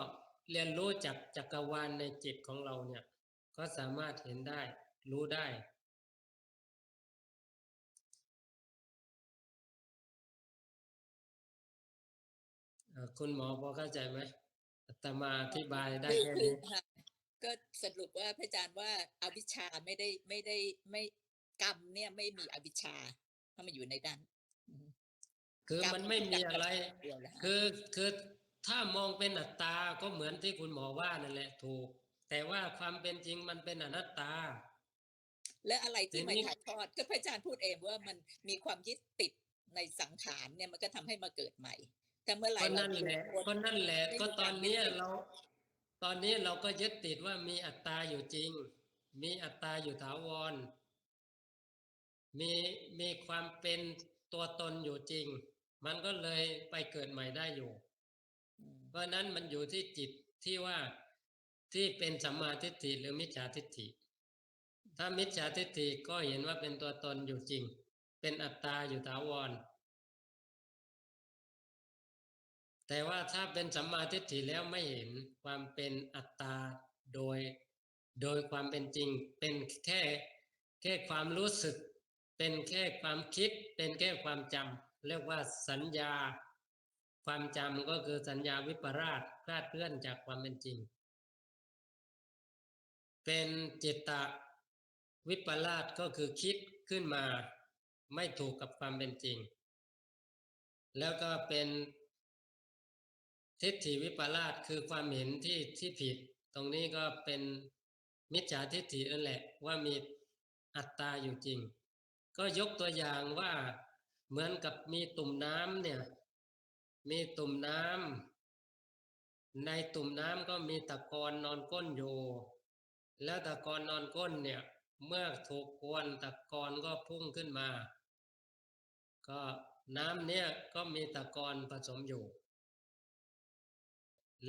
เรียนรู้จากจักรวาลในจิตของเราเนี่ยก็สามารถเห็นได้รู้ได้คุณหมอพอเข้าใจไหมอาตมาอธิบายได้แค่นี้ก็สรุปว่าพระอาจารย์ว่าอวิชชาไม่กรรมเนี่ยไม่มีอวิชชาถ้ามาอยู่ในนั้นคือมันไม่มีอะไรคือถ้ามองเป็นอัตตาก็เหมือนที่คุณหมอว่านั่นแหละถูกแต่ว่าความเป็นจริงมันเป็นอนัตตาและอะไรที่ไม่ถ่ายทอดก็พระอาจารย์พูดเองว่ามันมีความยึดติดในสังขารเนี่ยมันก็ทำให้มาเกิดใหม่แต่เมื่อไหร่ก็นั่นแหละก็ตอนนี้ ตอนนี้เราก็ยึดติดว่ามีอัตตาอยู่จริงมีอัตตาอยู่ถาวรมีความเป็นตัวตนอยู่จริงมันก็เลยไปเกิดใหม่ได้อยู่เพราะนั้นมันอยู่ที่จิตที่ว่าที่เป็นสัมมาทิฏฐิหรือมิจฉาทิฏฐิถ้ามิจฉาทิฏฐิก็เห็นว่าเป็นตัวตนอยู่จริงเป็นอัตตาอยู่ถาวรแต่ว่าถ้าเป็นสัมมาทิฏฐิแล้วไม่เห็นความเป็นอัตตาโดยความเป็นจริงเป็นแค่ความรู้สึกเป็นแค่ความคิดเป็นแค่ความจำเรียกว่าสัญญาความจำก็คือสัญญาวิปราสคลาดเคลื่อนจากความเป็นจริงเป็นจิตตวิปลาสก็คือคิดขึ้นมาไม่ถูกกับความเป็นจริงแล้วก็เป็นทิฏฐิวิปลาสคือความเห็นที่ผิดตรงนี้ก็เป็นมิจฉาทิฏฐินั่นแหละว่ามีอัตตาอยู่จริงก็ยกตัวอย่างว่าเหมือนกับมีตุ่มน้ำเนี่ยมีตุ่มน้ำในตุ่มน้ำก็มีตะกอนนอนก้นอยู่แล้วตะกอนนอนก้นเนี่ยเมื่อถูกกวนตะกอนก็พุ่งขึ้นมาก็น้ำเนี่ยก็มีตะกอนผสมอยู่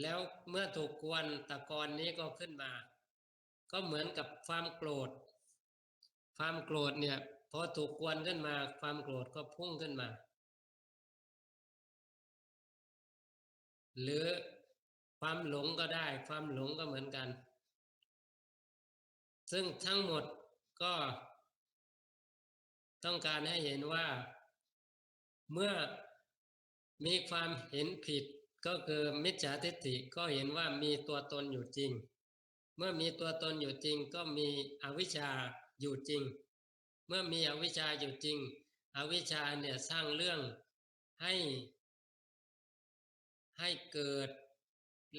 แล้วเมื่อถูกกวนตะกอนนี้ก็ขึ้นมาก็เหมือนกับความโกรธเนี่ยพอถูกกวนขึ้นมาความโกรธก็พุ่งขึ้นมาหรือความหลงก็ได้ความหลงก็เหมือนกันซึ่งทั้งหมดก็ต้องการให้เห็นว่าเมื่อมีความเห็นผิดก็คือมิจฉาทิฏฐิก็เห็นว่ามีตัวตนอยู่จริงเมื่อมีตัวตนอยู่จริงก็มีอวิชชาอยู่จริงเมื่อมีอวิชชาอยู่จริงอวิชชาเนี่ยสร้างเรื่องให้เกิด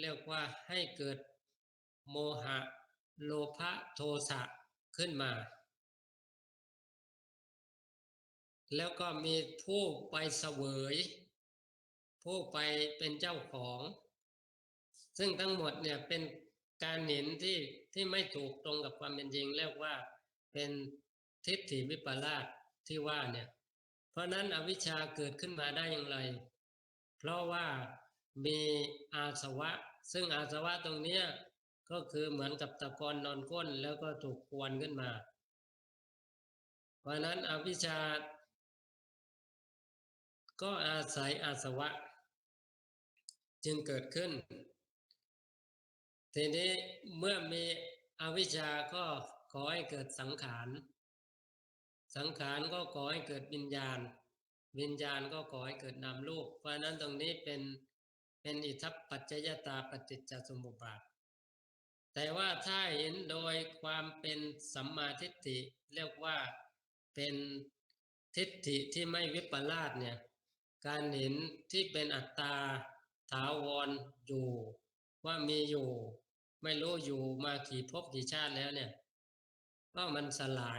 เรียกว่าให้เกิดโมหะโลภะโทสะขึ้นมาแล้วก็มีผู้ไปเสวยผู้ไปเป็นเจ้าของซึ่งทั้งหมดเนี่ยเป็นการเห็นที่ไม่ถูกตรงกับความเป็นจริงเรียกว่าเป็นทิฏฐิวิปลาสที่ว่าเนี่ยเพราะนั้นอวิชชาเกิดขึ้นมาได้อย่างไรเพราะว่ามีอาสวะซึ่งอาสวะตรงเนี้ยก็คือเหมือนกับตะกอนนอนก้นแล้วก็ถูกกวนขึ้นมาเพราะนั้นอวิชชาก็อาศัยอาสวะจึงเกิดขึ้นทีนี้เมื่อมีอวิชชาก็ก่อให้เกิดสังขารก็ก่อให้เกิดวิญญาณก็ก่อให้เกิดนามรูปเพราะนั้นตรงนี้เป็นอิทัปปัจจยตาปฏิจจสมุปบาทแต่ว่าถ้าเห็นโดยความเป็นสัมมาทิฏฐิเรียกว่าเป็นทิฏฐิที่ไม่วิปลาสเนี่ยการเห็นที่เป็นอัตตาถาวรอยู่ว่ามีอยู่ไม่รู้อยู่มากี่ภพกี่ชาติแล้วเนี่ยก็มันสลา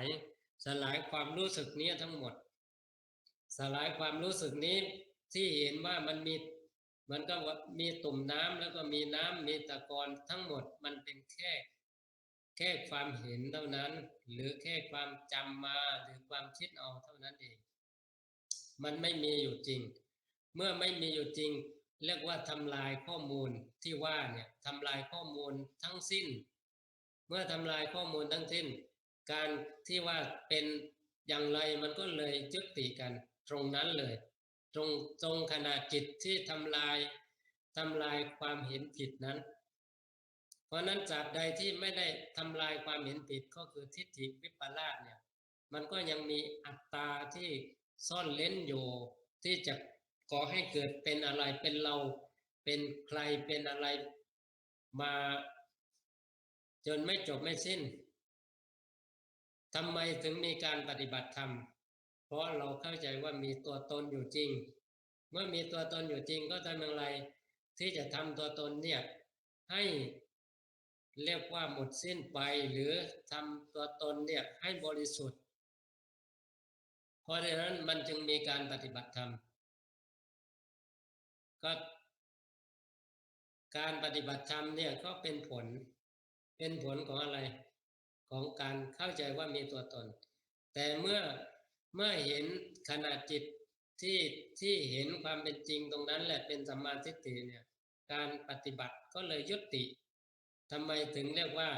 ยความรู้สึกนี้ทั้งหมดสลายความรู้สึกนี้ที่เห็นว่ามันก็มีตุ่มน้ำแล้วก็มีน้ำมีตะกอนทั้งหมดมันเป็นแค่ความเห็นเท่านั้นหรือแค่ความจำมาหรือความคิดเอาเท่านั้นเองมันไม่มีอยู่จริงเมื่อไม่มีอยู่จริงเรียกว่าทำลายข้อมูลที่ว่าเนี่ยทำลายข้อมูลทั้งสิ้นเมื่อทำลายข้อมูลทั้งสิ้นการที่ว่าเป็นอย่างไรมันก็เลยยุติกันตรงนั้นเลยตรงขณะจิตที่ทำลายความเห็นผิดนั้นเพราะนั้นตราบใดที่ไม่ได้ทำลายความเห็นผิดก็คือทิฏฐิวิปลาสเนี่ยมันก็ยังมีอัตตาที่ซ่อนเร้นอยู่ที่จะก่อให้เกิดเป็นอะไรเป็นเราเป็นใครเป็นอะไรมาจนไม่จบไม่สิ้นทำไมถึงมีการปฏิบัติธรรมเพราะเราเข้าใจว่ามีตัวตนอยู่จริงเมื่อมีตัวตนอยู่จริงก็ทำอย่างไรที่จะทำตัวตนเนี่ยให้เรียกว่าหมดสิ้นไปหรือทำตัวตนเนี่ยให้บริสุทธิ์เพราะฉะนั้นมันจึงมีการปฏิบัติธรรมก็ การปฏิบัติธรรมเนี่ยก็เป็นผลของอะไรของการเข้าใจว่ามีตัวตนแต่เมื่อเห็นขณะจิตที่เห็นความเป็นจริงตรงนั้นแหละเป็นสัมมาทิฏฐิเนี่ยการปฏิบัติก็เลยยุติทำไมถึงเรียกว่า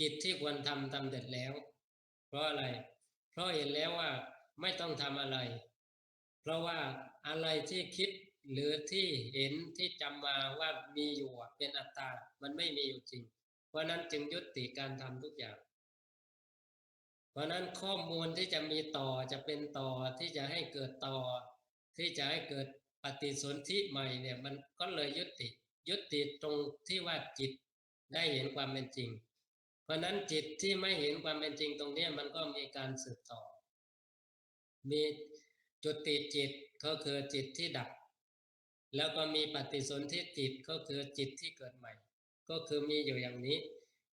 กิจที่ควรทำเสร็จแล้วเพราะอะไรเพราะเห็นแล้วว่าไม่ต้องทำอะไรเพราะว่าอะไรที่คิดหรือที่เห็นที่จำมาว่ามีอยู่เป็นอัตตามันไม่มีอยู่จริงเพราะนั้นจึงยุติการทำทุกอย่างเพราะนั้นข้อมูลที่จะมีต่อจะเป็นต่อที่จะให้เกิดต่อที่จะให้เกิดปฏิสนธิใหม่เนี่ยมันก็เลยยุติตรงที่ว่าจิตได้เห็นความเป็นจริงเพราะนั้นจิตที่ไม่เห็นความเป็นจริงตรงนี้มันก็มีการสืบต่อมีจุติจิตก็คือจิตที่ดับแล้วก็มีปฏิสนธิจิตก็คือจิตที่เกิดใหม่ก็คือมีอยู่อย่างนี้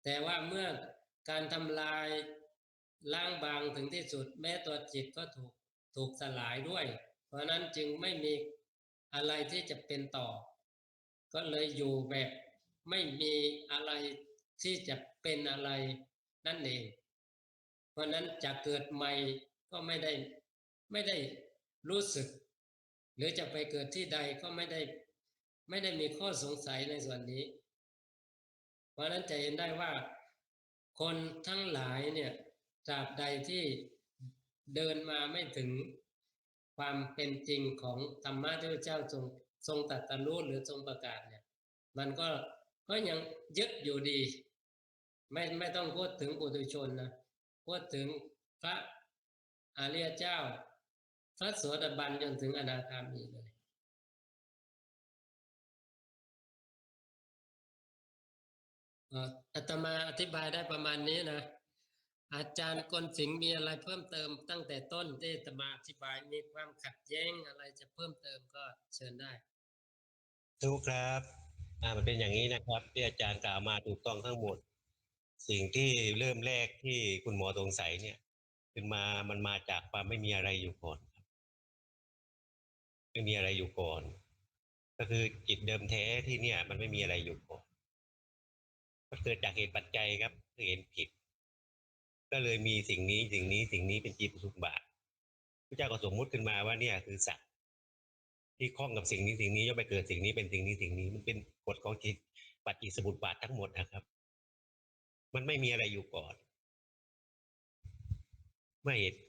แต่ว่าเมื่อการทำลายล้างบางถึงที่สุดแม้ตัวจิตก็ถูกสลายด้วยเพราะนั้นจึงไม่มีอะไรที่จะเป็นต่อก็เลยอยู่แบบไม่มีอะไรที่จะเป็นอะไรนั่นเองเพราะนั้นจะเกิดใหม่ก็ไม่ได้รู้สึกหรือจะไปเกิดที่ใดก็ไม่ได้มีข้อสงสัยในส่วนนี้เพราะนั้นจะเห็นได้ว่าคนทั้งหลายเนี่ยตราบใดที่เดินมาไม่ถึงความเป็นจริงของธรรมะที่พระเจ้าทรงตรัสรู้หรือทรงประกาศเนี่ยมันก็ยังยึดอยู่ดีไม่ต้องพูดถึงปุถุชนนะพูดถึงพระอริยเจ้าพระโสดาบันจนถึงอนาคามีเลยอาตมาอธิบายได้ประมาณนี้นะอาจารย์กลสิงห์มีอะไรเพิ่มเติมตั้งแต่ต้นที่อาตมาอธิบายมีความขัดแย้งอะไรจะเพิ่มเติมก็เชิญได้ถูกครับมันเป็นอย่างนี้นะครับที่อาจารย์กล่าวมาถูกต้องทั้งหมดสิ่งที่เริ่มแรกที่คุณหมอสงสัยเนี่ยมันมาจากความไม่มีอะไรอยู่ก่อนครับไม่มีอะไรอยู่ก่อนก็คือจิตเดิมแท้ที่เนี่ยมันไม่มีอะไรอยู่ก่อนมันเกิดจากเหตุปัจจัยครับคือเห็นผิดก็เลยมีสิ่งนี้เป็นจิตสุบาทพระเจ้าก็สมมุติขึ้นมาว่าเนี่ยคือสัตว์ที่คล้องกับสิ่งนี้ย่อมไปเกิดสิ่งนี้เป็นสิ่งนี้มันเป็นกฎของจิตปัจจิสมุปบาททั้งหมดนะครับมันไม่มีอะไรอยู่ก่อนไม่เหตุ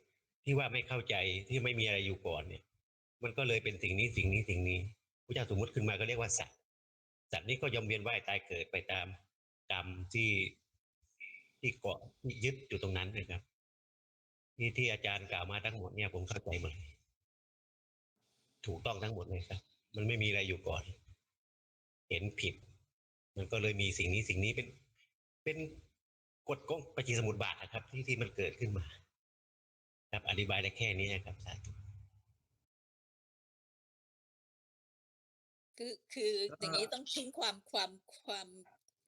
ที่ว่าไม่เข้าใจที่ไม่มีอะไรอยู่ก่อนเนี่ยมันก็เลยเป็นสิ่งนี้พระเจ้าสมมติขึ้นมาก็เรียกว่าสัตว์นี้ก็ย่อมเวียนว่ายตายเกิดไปตามกรรมที่เกาะที่ยึดอยู่ตรงนั้นนะครับที่อาจารย์กล่าวมาทั้งหมดเนี่ยผมเข้าใจหมดถูกต้องทั้งหมดเลยครับมันไม่มีอะไรอยู่ก่อนเห็นผิดมันก็เลยมีสิ่งนี้เป็นกฎของปฏิสมุปบาทนะครับที่มันเกิดขึ้นมาครับอธิบายได้แค่นี้นะครับสาธุ คืออย่างนี้ต้องทิ้งความ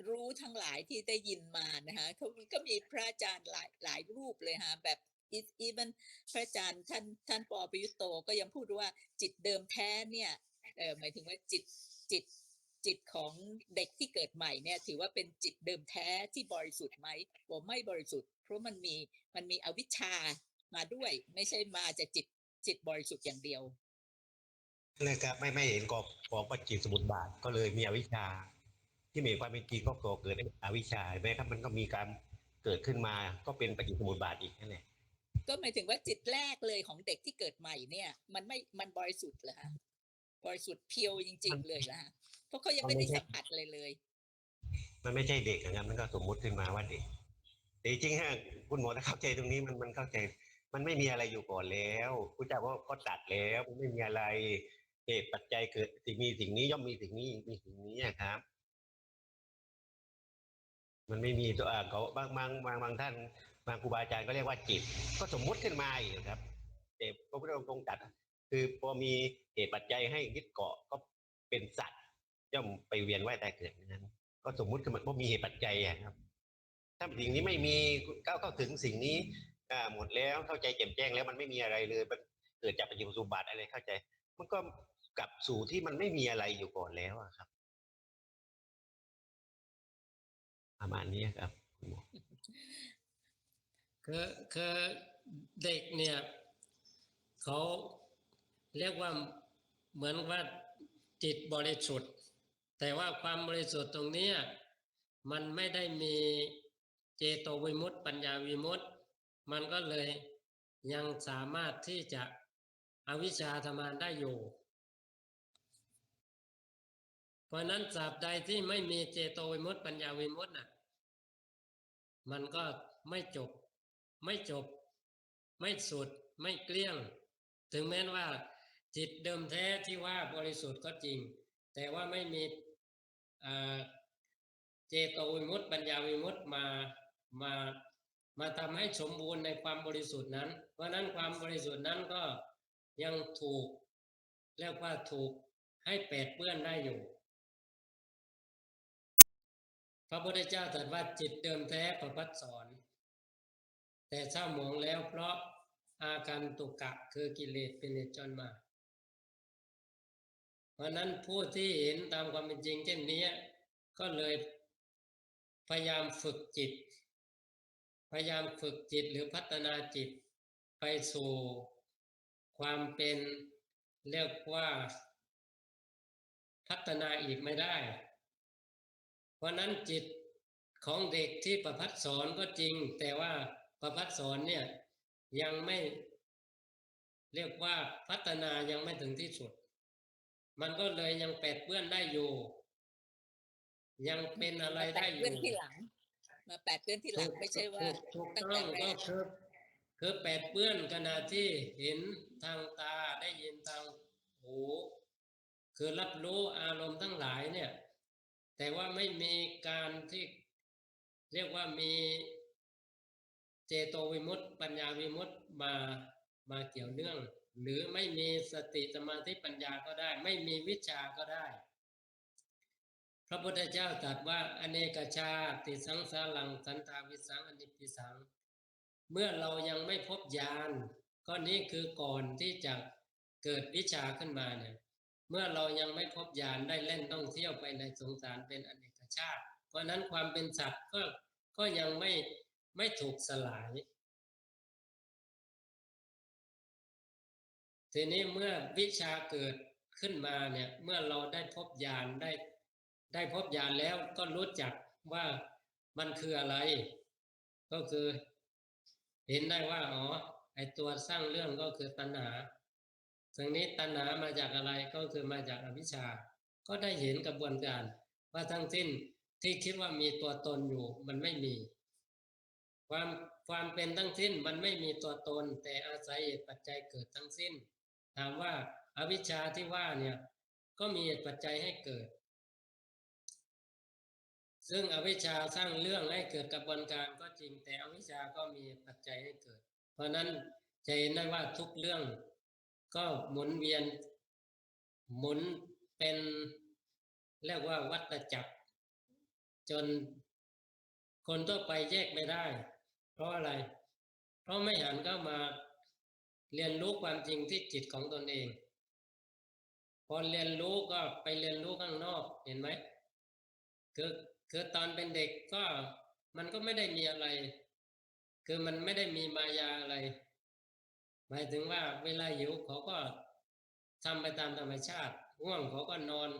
รู้ทั้งหลายที่ได้ยินมานะคะเขาก็มีพระอาจารย์หลายรูปเลยฮะแบบeven พระอาจารย์ท่านปอประยุตโตก็ยังพูดว่าจิตเดิมแท้เนี่ยหมายถึงว่าจิตของเด็กที่เกิดใหม่เนี่ยถือว่าเป็นจิตเดิมแท้ที่บริสุทธิ์ไหมบอกไม่บริสุทธิ์เพราะมันมีอวิชชามาด้วยไม่ใช่มาจากจิตบริสุทธิ์อย่างเดียวนะครับไม่เห็นของปัจจิสมุปบาทก็เลยมีอวิชชาที่มีความเป็นจริงก็ก่อเกิดอวิชชาใช่ไหมครับมันก็มีการเกิดขึ้นมาก็เป็นปัจจิสมุปบาทอีกนั่นแหละก็หมายถึงว่าจิตแรกเลยของเด็กที่เกิดใหม่เนี่ยมันบริสุทธิ์เหรอฮะบริสุทธิ์เพียวจริงๆเลยนะฮะเพราะเขายังไม่ได้สัมผัสเลยมันไม่ใช่เด็กนะครับมันก็สมมุติขึ้นมาว่าเด็กแต่จริงๆฮะคุณหมอถ้าเข้าใจตรงนี้มันเข้าใจมันไม่มีอะไรอยู่ก่อนแล้วพระเจ้าก็ตัดแล้วมันไม่มีอะไรเหตุปัจจัยเกิดสิ่งนี้ย่อมมีสิ่งนี้ครับมันไม่มีตัวเขาบางท่านบางครูบาอาจารย์ก็เรียกว่าจิตก็สมมุติขึ้นมาอีกครับแต่พระพุทธองค์ทรงตัดคือพอมีเหตุปัจจัยให้ยึดเกาะก็เป็นสัตว์ย่อมไปเวียนว่ายตายเกิดนั้นก็สมมุติขึ้นมาเพราะมีเหตุปัจจัยครับถ้าสิ่งนี้ไม่มีเข้าถึงสิ่งนี้หมดแล้วเข้าใจแจ่มแจ้งแล้วมันไม่มีอะไรเลยมันเกิดจากปัจจุบันอะไรเข้าใจมันก็กลับสู่ที่มันไม่มีอะไรอยู่ก่อนแล้วครับ ประมาณนี้ครับคุณหมอ คือเด็กเนี่ยเขาเรียกว่าเหมือนว่าจิตบริสุทธิ์แต่ว่าความบริสุทธิ์ตรงเนี้ยมันไม่ได้มีเจโตวิมุตติปัญญาวิมุตติมันก็เลยยังสามารถที่จะอวิชชาทำงานได้อยู่เพราะนั้นตราบใดที่ไม่มีเจโตวิมุตติปัญญาวิมุตติน่ะมันก็ไม่จบไม่สุดไม่เกลี้ยงถึงแม้ว่าจิตเดิมแท้ที่ว่าบริสุทธิ์ก็จริงแต่ว่าไม่มีเจโตวิมุตติปัญญาวิมุตติมาทำให้สมบูรณ์ในความบริสุทธิ์นั้นเพราะนั้นความบริสุทธิ์นั้นก็ยังถูกเรียกว่าถูกให้แปดเปื้อนได้อยู่พระพุทธเจ้าตรัสว่าจิตเดิมแท้ประภัสสรแต่เศร้าหมองแล้วเพราะอาการตุกะคือกิเลสเป็นเหตุจนมาเพราะนั้นผู้ที่เห็นตามความเป็นจริงเช่นนี้ก็เลยพยายามฝึกจิตหรือพัฒนาจิตไปสู่ความเป็นเรียกว่าพัฒนาอีกไม่ได้เพราะนั้นจิตของเด็กที่ประภัสสรก็จริงแต่ว่าประภัสสรเนี่ยยังไม่เรียกว่าพัฒนายังไม่ถึงที่สุดมันก็เลยยังแปดเปื้อนได้อยู่ยังเป็นอะไรได้อยู่มาแปดเปื้อนที่หลังไม่ใช่ว่า ถูกต้องก็คือแปดเปื้อนขณะที่เห็นทางตาได้ยินทางหูคือรับรู้อารมณ์ทั้งหลายเนี่ยแต่ว่าไม่มีการที่เรียกว่ามีเจโตวิมุตติปัญญาวิมุตติมาเกี่ยวเนื่องหรือไม่มีสติสมาธิปัญญาก็ได้ไม่มีวิชาก็ได้พระพุทธเจ้าตรัสว่าอเนกชาติสังสารังสันตาวิสังอนิจจิสังเมื่อเรายังไม่พบญาณก็นี้คือก่อนที่จะเกิดวิชาขึ้นมาเนี่ยเมื่อเรายังไม่พบญาณได้เล่นท่องเที่ยวไปในสงสารเป็นอเนกชาติเพราะนั้นความเป็นสัตว์ก็ยังไม่ถูกสลายทีนี้เมื่อวิชาเกิดขึ้นมาเนี่ยเมื่อเราได้พบญาณได้พบญาณแล้วก็รู้จักว่ามันคืออะไรก็คือเห็นได้ว่าอ๋อไอตัวสร้างเรื่องก็คือตัณหาสิ่งนี้ตัณหามาจากอะไรก็คือมาจากอวิชชาก็ได้เห็นกระบวนการว่าทั้งสิ้นที่คิดว่ามีตัวตนอยู่มันไม่มีความเป็นทั้งสิ้นมันไม่มีตัวตนแต่อาศัยเหตุปัจจัยเกิดทั้งสิ้นถามว่าอวิชชาที่ว่าเนี่ยก็มีเหตุปัจจัยให้เกิดซึ่งอวิชชาสร้างเรื่องให้เกิดกระบวนการก็จริงแต่อวิชชาก็มีปัจจัยให้เกิดเพราะนั้นจะเห็นได้ว่าทุกเรื่องก็หมุนเวียนหมุนเป็นเรียกว่าวัฏจักรจนคนทั่วไปแยกไม่ได้เพราะอะไรเพราะไม่หันเข้ามาเรียนรู้ความจริงที่จิตของตนเองพอเรียนรู้ก็ไปเรียนรู้ข้างนอกเห็นไหมคือตอนเป็นเด็กก็มันก็ไม่ได้มีอะไรคือมันไม่ได้มีมายาอะไรหมายถึงว่าเวลาหิวเขาก็ทำไปตามธรรมชาติง่วงเขาก็นอน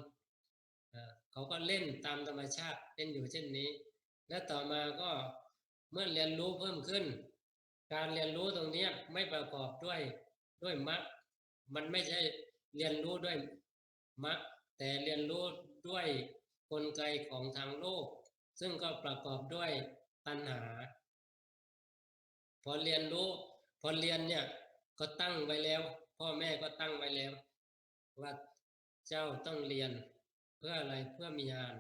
เขาก็เล่นตามธรรมชาติเป็นอยู่เช่นนี้และต่อมาก็เมื่อเรียนรู้เพิ่มขึ้นการเรียนรู้ตรงนี้ไม่ประกอบด้วยมรรคมันไม่ใช่เรียนรู้ด้วยมรรคแต่เรียนรู้ด้วยกลไกของทางโลกซึ่งก็ประกอบด้วยตัณหาพอเรียนเนี่ยก็ตั้งไว้แล้วพ่อแม่ก็ตั้งไว้แล้วว่าเจ้าต้องเรียนเพื่ออะไรเพื่อมีญาณ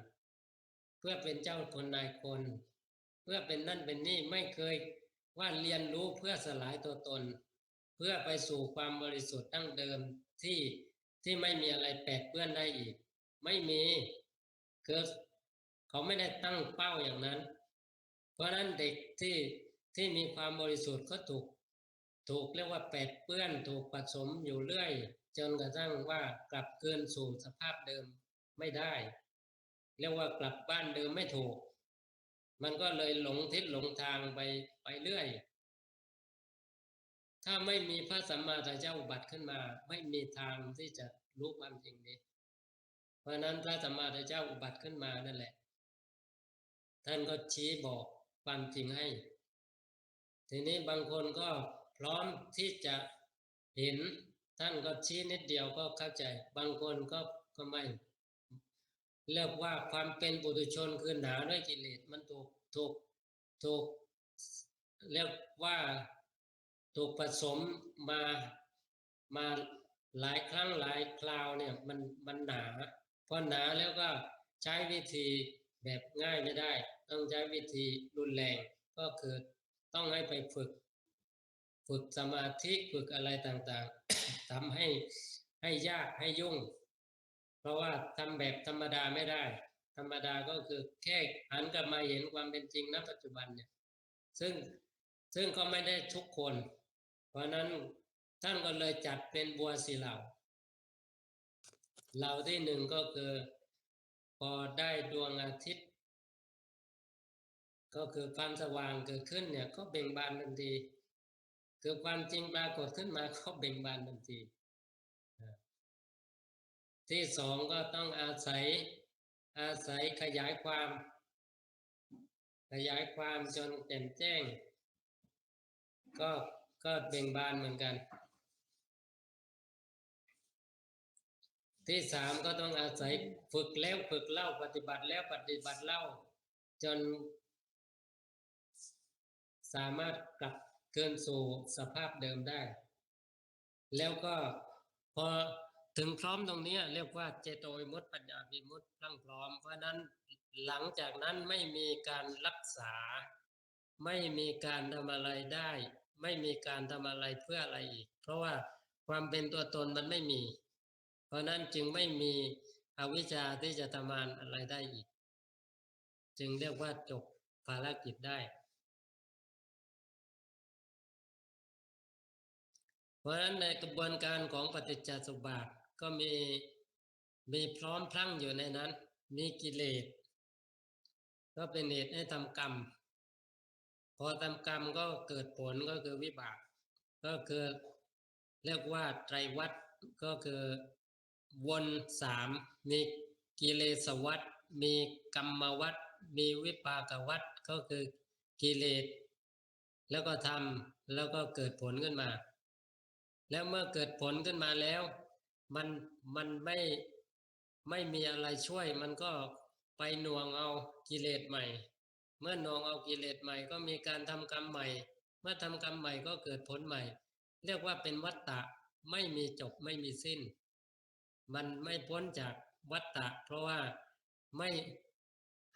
เพื่อเป็นเจ้าคนนายคนเพื่อเป็นนั่นเป็นนี่ไม่เคยว่าเรียนรู้เพื่อสลายตัวตนเพื่อไปสู่ความบริสุทธิ์ดั้งเดิมที่ไม่มีอะไรแปดเปื้อนได้อีกไม่มีคือเขาไม่ได้ตั้งเป้าอย่างนั้นเพราะนั้นเด็กที่มีความบริสุทธิ์ก็ถูกเรียกว่าแปดเปื้อนถูกผสมอยู่เรื่อยจนกระทั่งว่ากลับคืนสู่สภาพเดิมไม่ได้เรียกว่ากลับบ้านเดิมไม่ถูก มันก็เลยหลงทิศหลงทางไปเรื่อยถ้าไม่มีพระสัมมาสัมพุทธเจ้าอุบัติขึ้นมาไม่มีทางที่จะรู้ความจริงนี้เพราะนั้นพระสัมมาสัมพุทธเจ้าอุบัติขึ้นมานั่นแหละท่านก็ชี้บอกความจริงให้ทีนี้บางคนก็พร้อมที่จะเห็นท่านก็ชี้นิดเดียวก็เข้าใจบางคนก็ไม่เรียกว่าความเป็นปุถุชนคือหนาด้วยกิเลสมันถูกเรียกว่าถูกผสมมาหลายครั้งหลายคราวเนี่ยมันหนาพอหนาแล้วก็ใช้วิธีแบบง่ายไม่ได้ต้องใช้วิธีรุนแรงก็คือต้องให้ไปฝึกสมาธิฝึกอะไรต่างๆ ทำให้ยากให้ยุ่งเพราะว่าทำแบบธรรมดาไม่ได้ธรรมดาก็คือแค่หันกลับมาเห็นความเป็นจริงณปัจจุบันเนี่ยซึ่งก็ไม่ได้ทุกคนเพราะนั้นท่านก็เลยจัดเป็นบัว4 เหล่าที่หนึ่งก็คือพอได้ดวงอาทิตย์ก็คือความสว่างเกิดขึ้นเนี่ยก็เบ่งบานทันทีคือความจริงปรากฏขึ้นมาก็เบ่งบานทันทีที่สองก็ต้องอาศัยขยายความจนแจ่มแจ้งก็เบ่งบานเหมือนกันที่สามก็ต้องอาศัยฝึกแล้วฝึกเล่าปฏิบัติแล้วปฏิบัติเล่าจนสามารถกลับคืนสู่สภาพเดิมได้แล้วก็พอถึงพร้อมตรงนี้เรียกว่าเจโตวิมุตติปัญญาวิมุตติพรั่งพร้อมเพราะนั้นหลังจากนั้นไม่มีการรักษาไม่มีการทำอะไรได้ไม่มีการทำอะไรเพื่ออะไรอีกเพราะว่าความเป็นตัวตนมันไม่มีเพราะนั้นจึงไม่มีอวิชชาที่จะทำงานอะไรได้อีกจึงเรียกว่าจบภารกิจได้เพราะฉะนั้นในกระบวนการของปฏิจจสมุปบาทก็มีพร้อมพรั่งอยู่ในนั้นมีกิเลสก็เป็นเหตุให้ทำกรรมพอทำกรรมก็เกิดผลก็คือวิบากก็คือเรียกว่าไตรวัฏก็คือวน3มีกิเลสวัฏมีกรรมวัฏมีวิปากวัฏก็คือกิเลสแล้วก็ทำแล้วก็เกิดผลขึ้นมาแล้วเมื่อเกิดผลขึ้นมาแล้วมันไม่มีอะไรช่วยมันก็ไปหน่วงเอากิเลสใหม่เมื่อหน่วงเอากิเลสใหม่ก็มีการทำกรรมใหม่เมื่อทำกรรมใหม่ก็เกิดผลใหม่เรียกว่าเป็นวัฏฏะไม่มีจบไม่มีสิ้นมันไม่พ้นจากวัฏฏะเพราะว่าไม่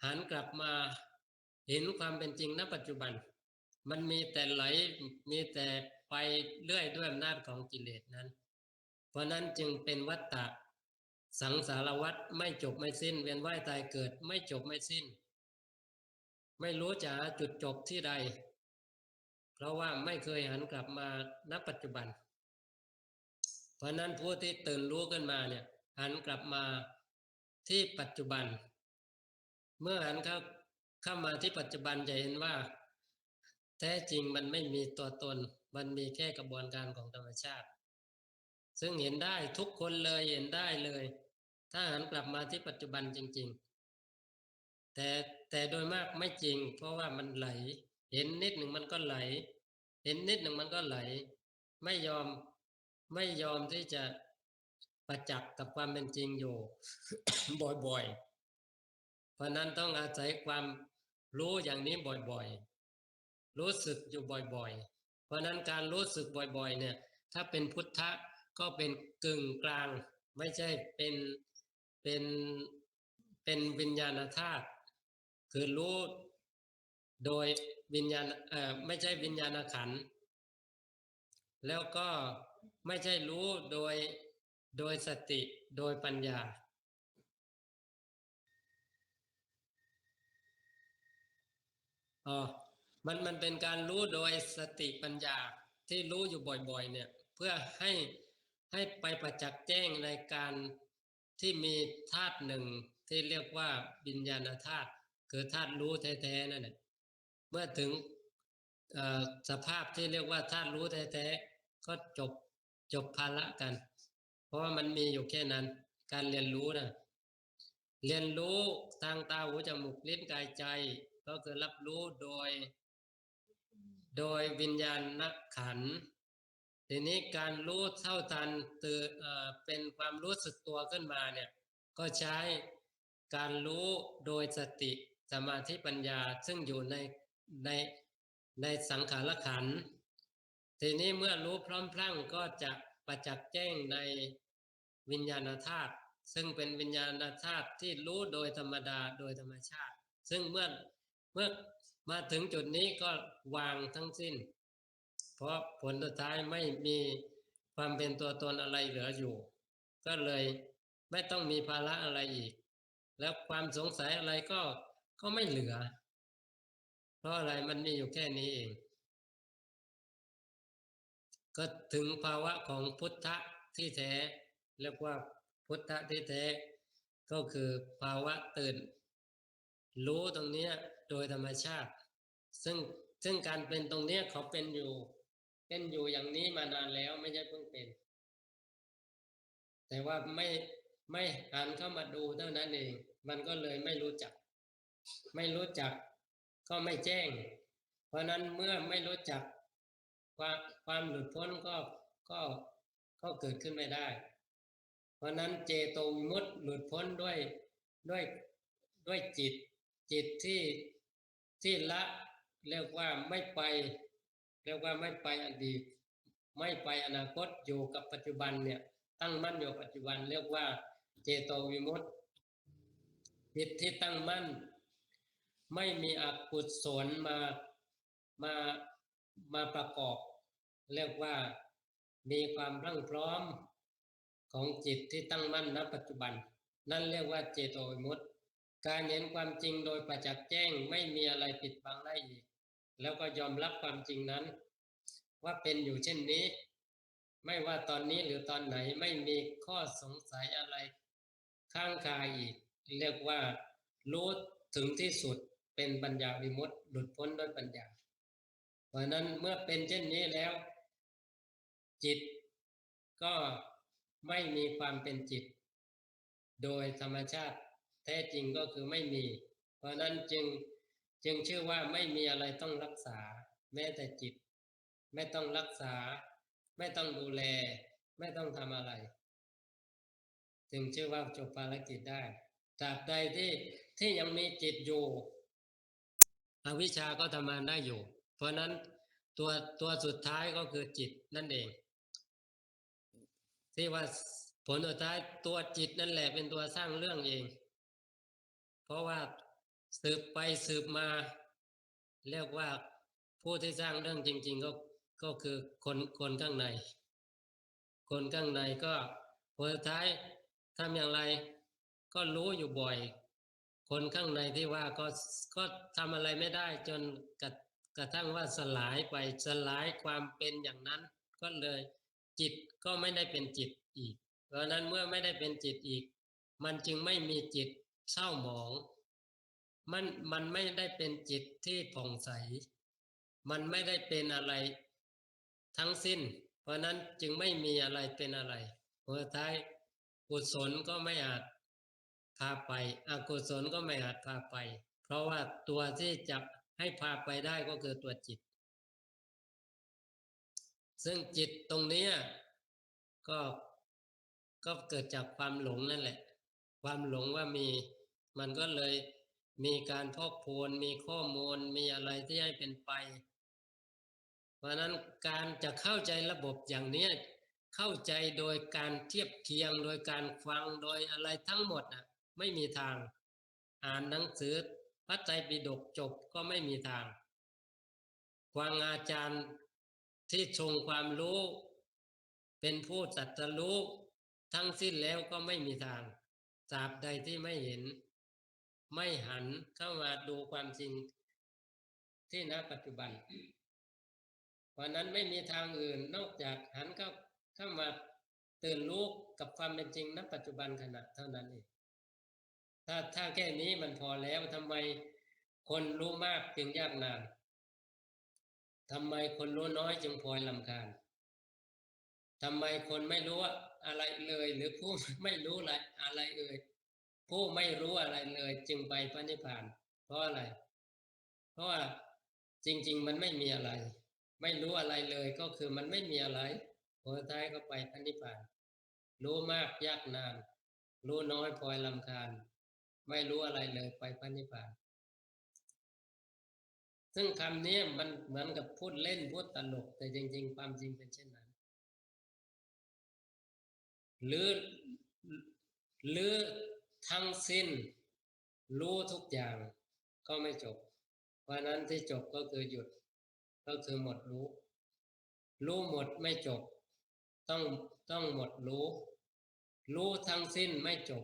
หันกลับมาเห็นความเป็นจริงณปัจจุบันมันมีแต่ไหลมีแต่ไปเรื่อยด้วยอำนาจของกิเลสนั้นเพราะนั้นจึงเป็นวัฏฏะสังสารวัฏไม่จบไม่สิ้นเวียนว่ายตายเกิดไม่จบไม่สิ้นไม่รู้จะหาจุดจบที่ใดเพราะว่าไม่เคยหันกลับมาณปัจจุบันเพราะนั้นผู้ที่ตื่นรู้ขึ้นมาเนี่ยหันกลับมาที่ปัจจุบันเมื่อหันเข้ามาที่ปัจจุบันจะเห็นว่าแท้จริงมันไม่มีตัวตนมันมีแค่กระบวนการของธรรมชาติซึ่งเห็นได้ทุกคนเลยเห็นได้เลยถ้าหันกลับมาที่ปัจจุบันจริงๆแต่โดยมากไม่จริงเพราะว่ามันไหลเห็นนิดหนึ่งมันก็ไหลเห็นนิดหนึ่งมันก็ไหลไม่ยอมที่จะประจักษ์กับความเป็นจริงอยู่ บ่อยๆเพราะนั้นต้องอาศัยความรู้อย่างนี้บ่อยๆรู้สึกอยู่บ่อยๆเพราะนั้นการรู้สึกบ่อยๆเนี่ยถ้าเป็นพุทธะก็เป็นกึ่งกลางไม่ใช่เป็นวิญญาณธาตุคือรู้โดยวิญญาณไม่ใช่วิญญาณขันธ์แล้วก็ไม่ใช่รู้โดยสติโดยปัญญามันเป็นการรู้โดยสติปัญญาที่รู้อยู่บ่อยๆเนี่ยเพื่อให้ไปประจักษ์แจ้งในการที่มีธาตุหนึ่งที่เรียกว่าวิญญาณธาตุ คือธาตุรู้แท้ๆนั่นแหละเมื่อถึงสภาพที่เรียกว่าธาตุรู้แท้ๆก็จบภาระกัน เพราะว่ามันมีอยู่แค่นั้นการเรียนรู้นะเรียนรู้ทางตาหูจมูกลิ้นกายใจก็คือรับรู้โดยวิญญาณขันธ์ทีนี้การรู้เท่าทันเป็นความรู้สึกตัวขึ้นมาเนี่ยก็ใช้การรู้โดยสติสมาธิปัญญาซึ่งอยู่ในสังขารขันธ์ทีนี้เมื่อรู้พร้อมพลั่งก็จะประจักษ์แจ้งในวิญญาณธาตุซึ่งเป็นวิญญาณธาตุที่รู้โดยธรรมดาโดยธรรมชาติซึ่งเมื่อมาถึงจุดนี้ก็วางทั้งสิ้นเพราะผลสุดท้ายไม่มีความเป็นตัวตนอะไรเหลืออยู่ก็เลยไม่ต้องมีภาระอะไรอีกแล้วความสงสัยอะไรก็ไม่เหลือเพราะอะไรมันมีอยู่แค่นี้เองก็ถึงภาวะของพุทธะที่แท้เรียกว่าพุทธะที่แท้ก็คือภาวะตื่นรู้ตรงนี้โดยธรรมชาติซึ่งการเป็นตรงนี้เขาเป็นอยู่อย่างนี้มานานแล้วไม่ใช่เพิ่งเป็นแต่ว่าไม่หันเข้ามาดูเท่านั้นเองมันก็เลยไม่รู้จักก็ไม่แจ้งเพราะนั้นเมื่อไม่รู้จักความหลุดพ้นก็เกิดขึ้นไม่ได้เพราะนั้นเจโตวิมุตติหลุดพ้นด้วยจิตที่ละเรียกว่าไม่ไปอดีตไม่ไปอนาคตอยู่กับปัจจุบันเนี่ยตั้งมั่นอยู่ปัจจุบันเรียกว่าเจโตวิมุตติจิตที่ตั้งมั่นไม่มีอกุศลมาประกอบเรียกว่ามีความพรั่งพร้อมของจิตที่ตั้งมั่นณปัจจุบันนั่นเรียกว่าเจโตวิมุตติการเห็นความจริงโดยประจักษ์แจ้งไม่มีอะไรปิดบังได้อีกแล้วก็ยอมรับความจริงนั้นว่าเป็นอยู่เช่นนี้ไม่ว่าตอนนี้หรือตอนไหนไม่มีข้อสงสัยอะไรข้างคาอีกเรียกว่ารู้ถึงที่สุดเป็นปัญญาวิมุตติหลุดพ้นด้วยปัญญาเพราะนั้นเมื่อเป็นเช่นนี้แล้วจิตก็ไม่มีความเป็นจิตโดยธรรมชาติแท้จริงก็คือไม่มีเพราะนั้นจึงชื่อว่าไม่มีอะไรต้องรักษาแม้แต่จิตไม่ต้องรักษาไม่ต้องดูแลไม่ต้องทำอะไรจึงชื่อว่าจบภารกิจได้ตราบใดที่ยังมีจิตอยู่อวิชชาก็ทำงานได้อยู่เพราะนั้นตัวสุดท้ายก็คือจิตนั่นเองที่ว่าผลสุดท้ายตัวจิตนั่นแหละเป็นตัวสร้างเรื่องเองเพราะว่าสืบไปสืบมาเรียกว่าผู้ที่สร้างเรื่องจริงๆก็คือคนข้างในคนข้างในก็ผลสุดท้ายทำอย่างไรก็รู้อยู่บ่อยคนข้างในที่ว่าก็ทำอะไรไม่ได้จนกระทั่งว่าสลายไปสลายความเป็นอย่างนั้นก็เลยจิตก็ไม่ได้เป็นจิตอีกเพราะนั้นเมื่อไม่ได้เป็นจิตอีกมันจึงไม่มีจิตเศร้าหมองมันไม่ได้เป็นจิตที่ผ่องใสมันไม่ได้เป็นอะไรทั้งสิ้นเพราะนั้นจึงไม่มีอะไรเป็นอะไรผลสุดท้ายกุศลก็ไม่อาจพาไปอกุศลก็ไม่อาจพาไปเพราะว่าตัวที่จะให้พาไปได้ก็คือตัวจิตซึ่งจิตตรงนี้ก็เกิดจากความหลงนั่นแหละความหลงว่ามีมันก็เลยมีการพอกพูนมีข้อมูลมีอะไรที่ให้เป็นไปเพราะนั้นการจะเข้าใจระบบอย่างนี้เข้าใจโดยการเทียบเคียงโดยการฟังโดยอะไรทั้งหมดไม่มีทางอ่านหนังสือพระไตรปิฎกจบก็ไม่มีทางฟังอาจารย์ที่ทรงความรู้เป็นผู้ตรัสรู้ทั้งสิ้นแล้วก็ไม่มีทางตราบใดที่ไม่เห็นไม่หันเข้ามาดูความจริงที่ณปัจจุบันเพราะนั้นไม่มีทางอื่นนอกจากหันเข้ามาตื่นรู้กับความเป็นจริงณปัจจุบันขณะเท่านั้นเองถ้าแค่นี้มันพอแล้วทำไม คนรู้มากจึงยากนานทำไมคนรู้น้อยจึงพลอยรำคาญทำไมคนไม่รู้อะไรเลยหรือผู้ ไม่รู้อะไรเอ่ยผู้ไม่รู้อะไรเลยจึงไปพระนิพพานเพราะอะไรเพราะว่าจริงๆมันไม่มีอะไรไม่รู้อะไรเลยก็คือมันไม่มีอะไรผลท้ายก็ไปพระนิพพานรู้มากยากนานรู้น้อยพลอยรำคาญไม่รู้อะไรเลยไปพระนิพพานซึ่งคำนี้มันเหมือนกับพูดเล่นพูดตลกแต่จริงๆความจริงเป็นเช่นนั้นหรือทั้งสิ้นรู้ทุกอย่างก็ไม่จบเพราะนั้นที่จบก็คือหยุดก็คือหมดรู้หมดไม่จบต้องหมดรู้ทั้งสิ้นไม่จบ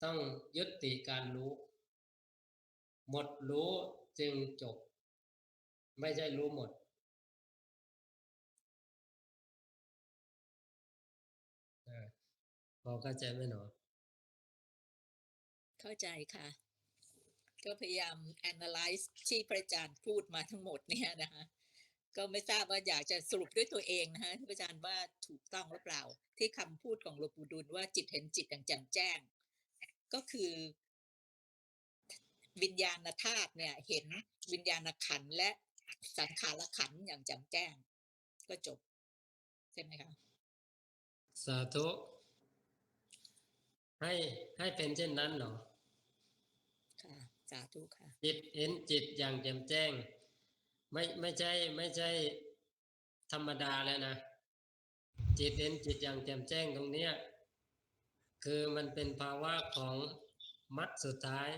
ต้องยุติการรู้หมดรู้จึงจบไม่ใช่รู้หมดพอเข้าใจไหมหนอเข้าใจค่ะ ก็พยายาม analyze ที่พระอาจารย์พูดมาทั้งหมดเนี่ยนะคะก็ไม่ทราบว่าอยากจะสรุปด้วยตัวเองนะคะพระอาจารย์ว่าถูกต้องหรือเปล่าที่คำพูดของหลวงปู่ดูลว่าจิตเห็นจิตอย่างแจ่มแจ้งก็คือวิญญาณธาตุเนี่ยเห็นวิญญาณขันธ์และสังขารขันธ์อย่างแจ่มแจ้งก็จบใช่ไหมคะสาธุให้เป็นเช่นนั้นหนอค่ะสาธุค่ะจิตเห็นจิตอย่างแจ่มแจ้งไม่ใช่ธรรมดาแล้วนะจิตเห็นจิตอย่างแจ่มแจ้งตรงเนี้ยคือมันเป็นภาวะของมรรคสุดท้าย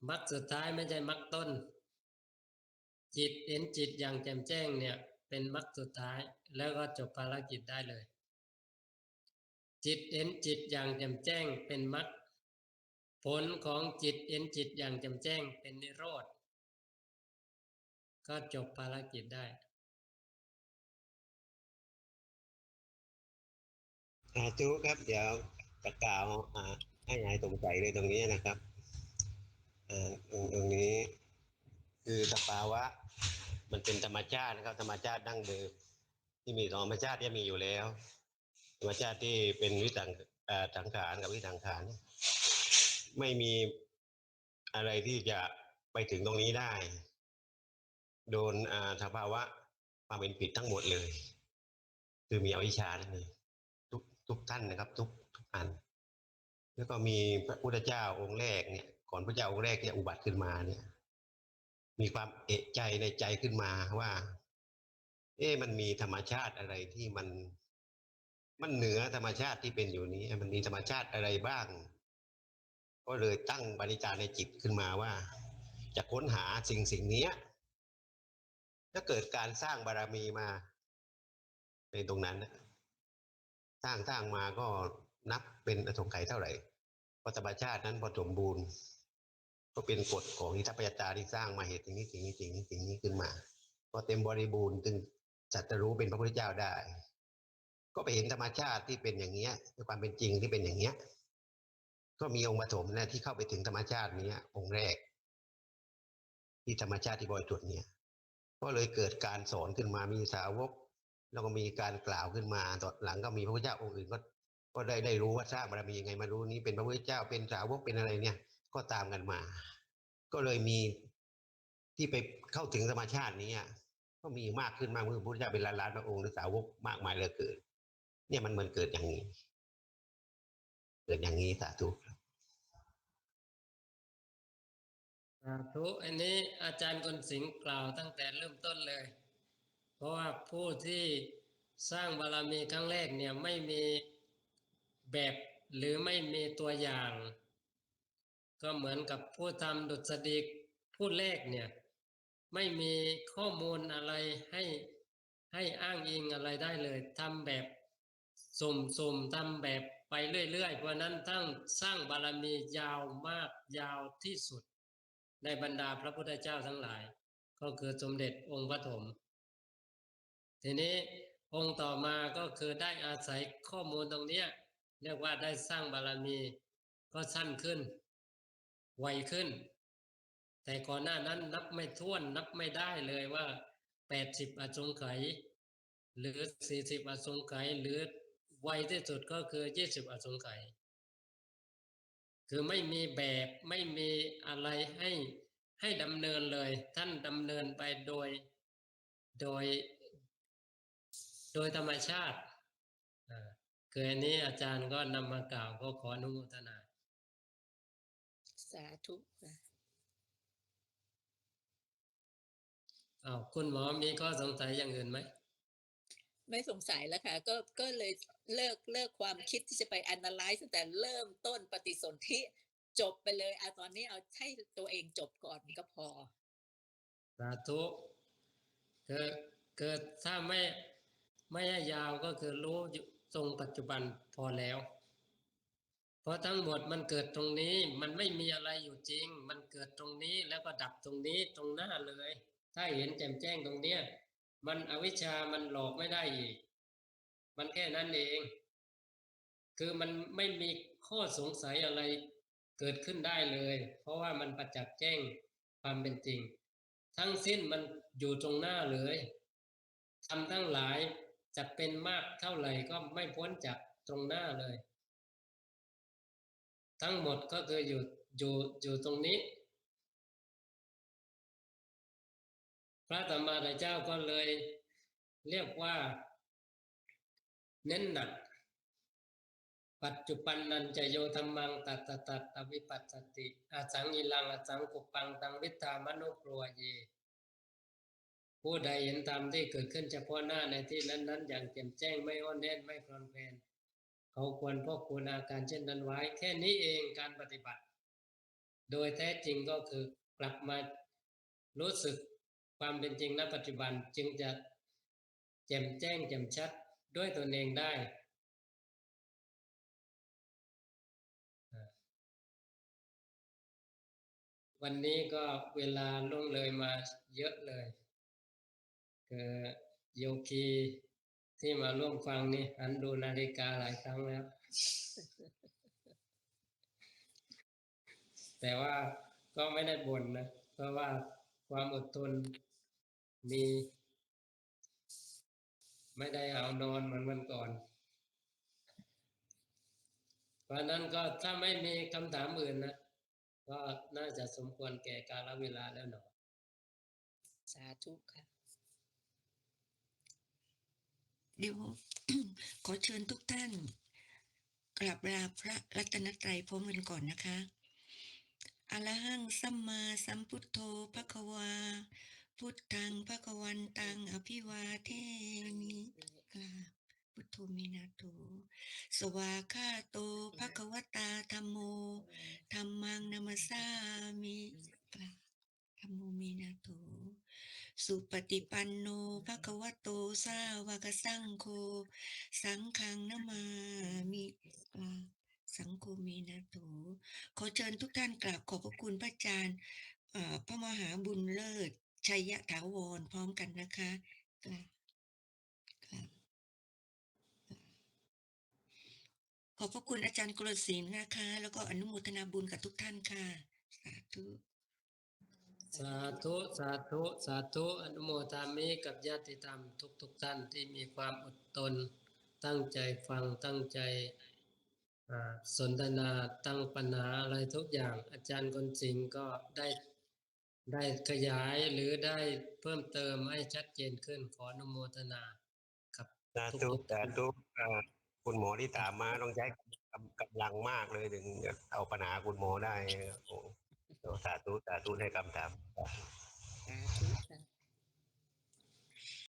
มรรคสุดท้ายไม่ใช่มรรคต้นจิตเห็นจิตอย่างแจ่มแจ้งเนี่ยเป็นมรรคสุดท้ายแล้วก็จบภารกิจได้เลยจิตเห็นจิตอย่างแจ่มแจ้งเป็นมรรคผลของจิตเห็นจิตอย่างแจ่มแจ้งเป็นนิโรธก็จบภารกิจได้จุครับเดี๋ยวจะกล่าวให้นายสงสัยเลยตรงนี้นะครับตรงนี้คือสภาวะมันเป็นธรรมชาตินะครับธรรมชาติดั้งเดิมที่มีธรรมชาติที่มีอยู่แล้วธรรมชาติที่เป็นวิสังขารกับวิสังขารไม่มีอะไรที่จะไปถึงตรงนี้ได้โดนสภาวะความเป็นผิดทั้งหมดเลยคือมีอวิชชานั่นเองทุกท่านนะครับทุกอันแล้วก็มีพระพุทธเจ้าองค์แรกเนี่ยก่อนพระเจ้าองค์แรกที่อุบัติขึ้นมาเนี่ยมีความเอะใจในใจขึ้นมาว่ามันมีธรรมชาติอะไรที่มันเหนือธรรมชาติที่เป็นอยู่นี้มันมีธรรมชาติอะไรบ้างก็เลยตั้งปณิธานในจิตขึ้นมาว่าจะค้นหาสิ่งนี้ถ้าเกิดการสร้างบารมีมาในตรงนั้นสร้างมาก็นับเป็นอสงไขยเท่าไหร่เพราะธรรมชาตินั้นพอสมบูรณ์ก็เป็นกฎของอิทัปปยตาที่สร้างมาเหตุสิ่งนี้ขึ้นมาพอเต็มบริบูรณ์จึงจัตรู้เป็นพระพุทธเจ้าได้ก็ไปเห็นธรรมชาติที่เป็นอย่างเงี้ยด้วยความเป็นจริงที่เป็นอย่างเงี้ยก็มีองค์ปฐมนะที่เข้าไปถึงธรรมชาตินี้องค์แรกที่ธรรมชาติที่บริสุทธิ์เนี่ยก็เลยเกิดการสอนขึ้นมามีสาวกแล้วก็มีการกล่าวขึ้นมาต่อหลังก็มีพระพุทธเจ้าองค์อื่นก็ได้รู้ว่าสร้างบารมียังไงมารู้นี้เป็นพระพุทธเจ้าเป็นสาวกเป็นอะไรเนี่ยก็ตามกันมาก็เลยมีที่ไปเข้าถึงธรรมชาตินี้ก็มีมากขึ้นมากเมื่อพระพุทธเจ้าเป็นล้านพระองค์หรือสาวกมากมายเหลือเกินเนี่ยมันเหมือนเกิดอย่างนี้สาธุสาธุอันนี้อาจารย์กนสิงห์กล่าวตั้งแต่เริ่มต้นเลยเพราะว่าผู้ที่สร้างบารมีครั้งแรกเนี่ยไม่มีแบบหรือไม่มีตัวอย่างก็เหมือนกับผู้ทำดุษฎีผู้แรกเนี่ยไม่มีข้อมูลอะไรให้อ้างอิงอะไรได้เลยทำแบบสุ่มทำแบบไปเรื่อยๆเพราะนั้นทั้งสร้างบารมียาวมากยาวที่สุดในบรรดาพระพุทธเจ้าทั้งหลายก็คือสมเด็จองค์ปฐมทีนี้องค์ต่อมาก็คือได้อาศัยข้อมูลตรงนี้เรียกว่าได้สร้างบารมีก็สั้นขึ้น ไวขึ้น แต่ก่อนหน้านั้นนับไม่ถ้วนนับไม่ได้เลยว่า80อสงไขยหรือ40อสงไขยหรือไวที่สุดก็คือ20อสงไขยคือไม่มีแบบไม่มีอะไรให้ดำเนินเลยท่านดำเนินไปโดยธรรมชาติคืออันนี้อาจารย์ก็นำมากล่าวก็ขออนุโมทนา สาธุค่ะ คุณหมอมีข้อสงสัยอย่างอื่นไหม ไม่สงสัยแล้วค่ะก็เลยเลิกความคิดที่จะไป analyze ตั้งแต่เริ่มต้นปฏิสนธิจบไปเลยตอนนี้เอาให้ตัวเองจบก่อนก็พอ สาธุเกิดถ้าไม่ให้ยาวก็คือรู้อยู่ตรงปัจจุบันพอแล้ว เพราะทั้งหมดมันเกิดตรงนี้มันไม่มีอะไรอยู่จริง มันเกิดตรงนี้แล้วก็ดับตรงนี้ตรงหน้าเลย ถ้าเห็นแจ่มแจ้งตรงเนี้ยมันอวิชชามันหลอกไม่ได้อีก มันแค่นั้นเอง คือมันไม่มีข้อสงสัยอะไรเกิดขึ้นได้เลย เพราะว่ามันประจักษ์แจ้งความเป็นจริง ทั้งสิ้นมันอยู่ตรงหน้าเลยทำทั้งหลายจะเป็นมากเท่าไหร่ก็ไม่พ้นจากตรงหน้าเลย ทั้งหมดก็คืออยู่ตรงนี้ พระสัมมาสัมพุทธเจ้าก็เลยเรียกว่าเน้นหนักปัจจุบันนันจะโยธรรมังตัดอวิปัสสติอสังอิลังอสังกุปังตังวิตามโนโปรเยผู้ใดเห็นธรรมที่เกิดขึ้นเฉพาะหน้าในที่นั้นๆอย่างแจ่มแจ้งไม่อ้อนแน่นไม่คลอนแคลนเขาควรพอกควรอาการเช่นนั้นไว้แค่นี้เองการปฏิบัติโดยแท้จริงก็คือกลับมารู้สึกความเป็นจริงณปัจจุบันจึงจะแจ่มแจ้งแจ่มชัดด้วยตนเองได้วันนี้ก็เวลาล่วงเลยมาเยอะเลยคือโยคีที่มาร่วมฟังนี่หันดูนาฬิกาหลายครั้งแล้ว แต่ว่าก็ไม่ได้บ่นนะเพราะว่าความอดทนมีไม่ได้เอานอนเหมือนวันก่อนเพราะนั้นก็ถ้าไม่มีคำถามอื่นนะก็น่าจะสมควรแก่กาลเวลาแล้วหนอสาธุค่ะ เดี๋ยว ขอเชิญทุกท่านกราบลาพระรัตนตรัยพร้อมกันก่อนนะคะอะระหังสัมมาสัมพุทโธภควาพุทธังภควันตังอภิวาเทมิกราบพุทโธเมนะโตสวาคาโตภควตาธัมโมธัมมังนัมสสามิกราบธัมโมเมนะโตสุปฏิปันโนภควโตสาวกสังโฆสังฆังนะมามิกราบสังโฆเมนะโตขอเชิญทุกท่านกราบขอบพระคุณพระอาจารย์พระมหาบุญเลิศชัยถาวรพร้อมกันนะคะกราบขอบพระคุณอาจารย์กฤษณนะคะ แล้วก็อนุโมทนาบุญกับทุกท่านค่ะสาธุสาธุสาธุสาธุอนุโมทามิกับญาติธรรมทุกท่านที่มีความอดทนตั้งใจฟังตั้งใจสนทนาตั้งปัญหาอะไรทุกอย่างอาจารย์คนสิงห์ก็ได้ขยายหรือได้เพิ่มเติมให้ชัดเจนขึ้นขออนุโมทนากับสาธุสาธุคุณหมอที่ถามมาต้องใช้กำลังมากเลยถึงจะเอาปัญหาคุณหมอได้โอ้สาธุให้คำถามสาธุ